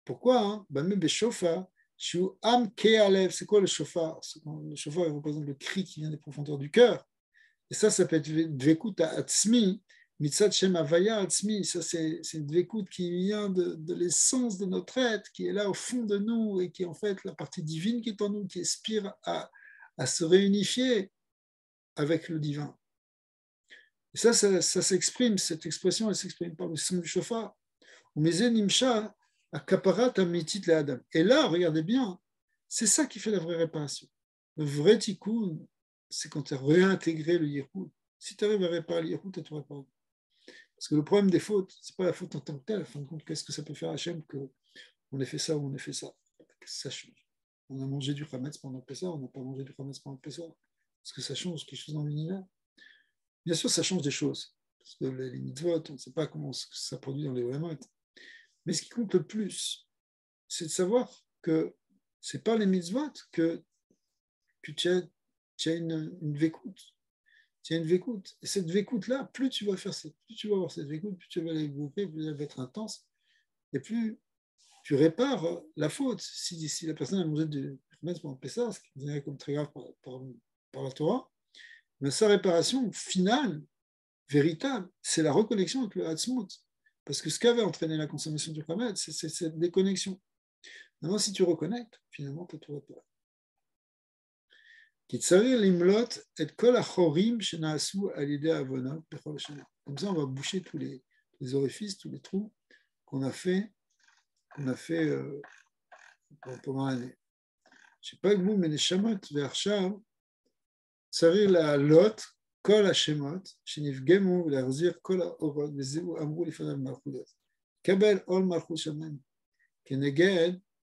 Pourquoi même le shofar, c'est quoi le shofar? Le shofar il représente le cri qui vient des profondeurs du cœur, et ça peut être dvekut atzmi, mitzat shem havaya atzmi, ça c'est une dvekut qui vient de l'essence de notre être, qui est là au fond de nous, et qui est en fait la partie divine qui est en nous, qui aspire à se réunifier avec le divin. Et ça s'exprime, cette expression, elle s'exprime par le son du shofar. Et là, regardez bien, c'est ça qui fait la vraie réparation. Le vrai tikkun, c'est quand tu as réintégré le yichud. Si tu arrives à réparer l'Irout, tu répares. Parce que le problème des fautes, ce n'est pas la faute en tant que telle. En fin de compte, qu'est-ce que ça peut faire à Hachem qu'on ait fait ça ou on ait fait ça? Ça change. On a mangé du Hametz pendant le Pessah, on n'a pas mangé du Hametz pendant le Pessah. Est-ce que ça change quelque chose dans l'univers? Bien sûr, ça change des choses. Parce que les mitzvot, on ne sait pas comment ça produit dans les OMOT. Mais ce qui compte le plus, c'est de savoir que ce n'est pas les mitzvot que tu as une vécoute. Tu as une vécoute. Et cette vécoute-là, plus tu vas avoir cette vécoute, plus tu vas la développer, plus elle va être intense, et plus tu répares la faute. Si la personne a mangé du Hametz pendant Pessah, ce qui est considéré comme très grave par la Torah, mais sa réparation finale, véritable, c'est la reconnexion avec le Hatzmut. Parce que ce qu'avait entraîné la consommation du Hametz, c'est cette déconnexion. Maintenant, si tu reconnectes, finalement, tu as tout réparé. Comme ça, on va boucher tous les orifices, tous les trous qu'on a fait pendant l'année. Je ne sais pas que vous, mais les Shamot vers Sham, צריך להעלות כל השמות שנפגמו ולהחזיר כל האורות וזהו אמרו לפניו מלכויות. קבל עול מלכות שמיים כנגד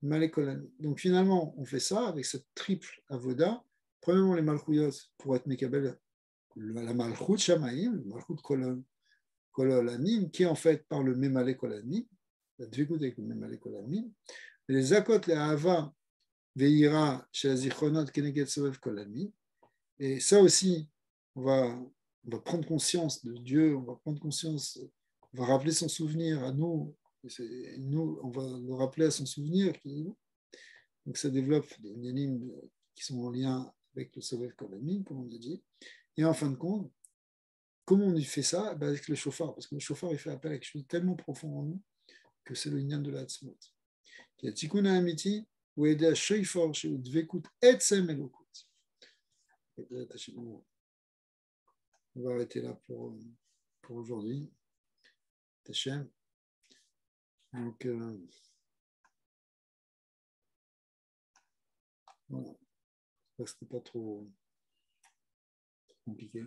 מלא כל עמים. Donc finalement, on fait ça avec cette triple avoda. Premièrement, les malchouyot pour être mekabel la malchut shamayim, le malchut kol olamim, qui est en fait par le memale kol amim, la dvigout avec le memale kol amim. Les zakot le ahava veira chez la zichronot keneged sovev kol amim. Et ça aussi, on va prendre conscience de Dieu, on va prendre conscience, on va rappeler son souvenir à nous, on va le rappeler à son souvenir. Donc ça développe des lignes qui sont en lien avec le Sovev Kolamim, comme on a dit. Et en fin de compte, comment on fait ça? Avec le chauffard, parce que le chauffard, il fait appel à quelque chose de tellement profond en nous que c'est le lien de la Hatzmut. Il y a Tikkun Hamiti, ou aider à Shoifor, chez Dvekut, Etzem Elokut. On va arrêter là pour aujourd'hui. Tachem. Donc, voilà. J'espère que ce n'était pas trop compliqué.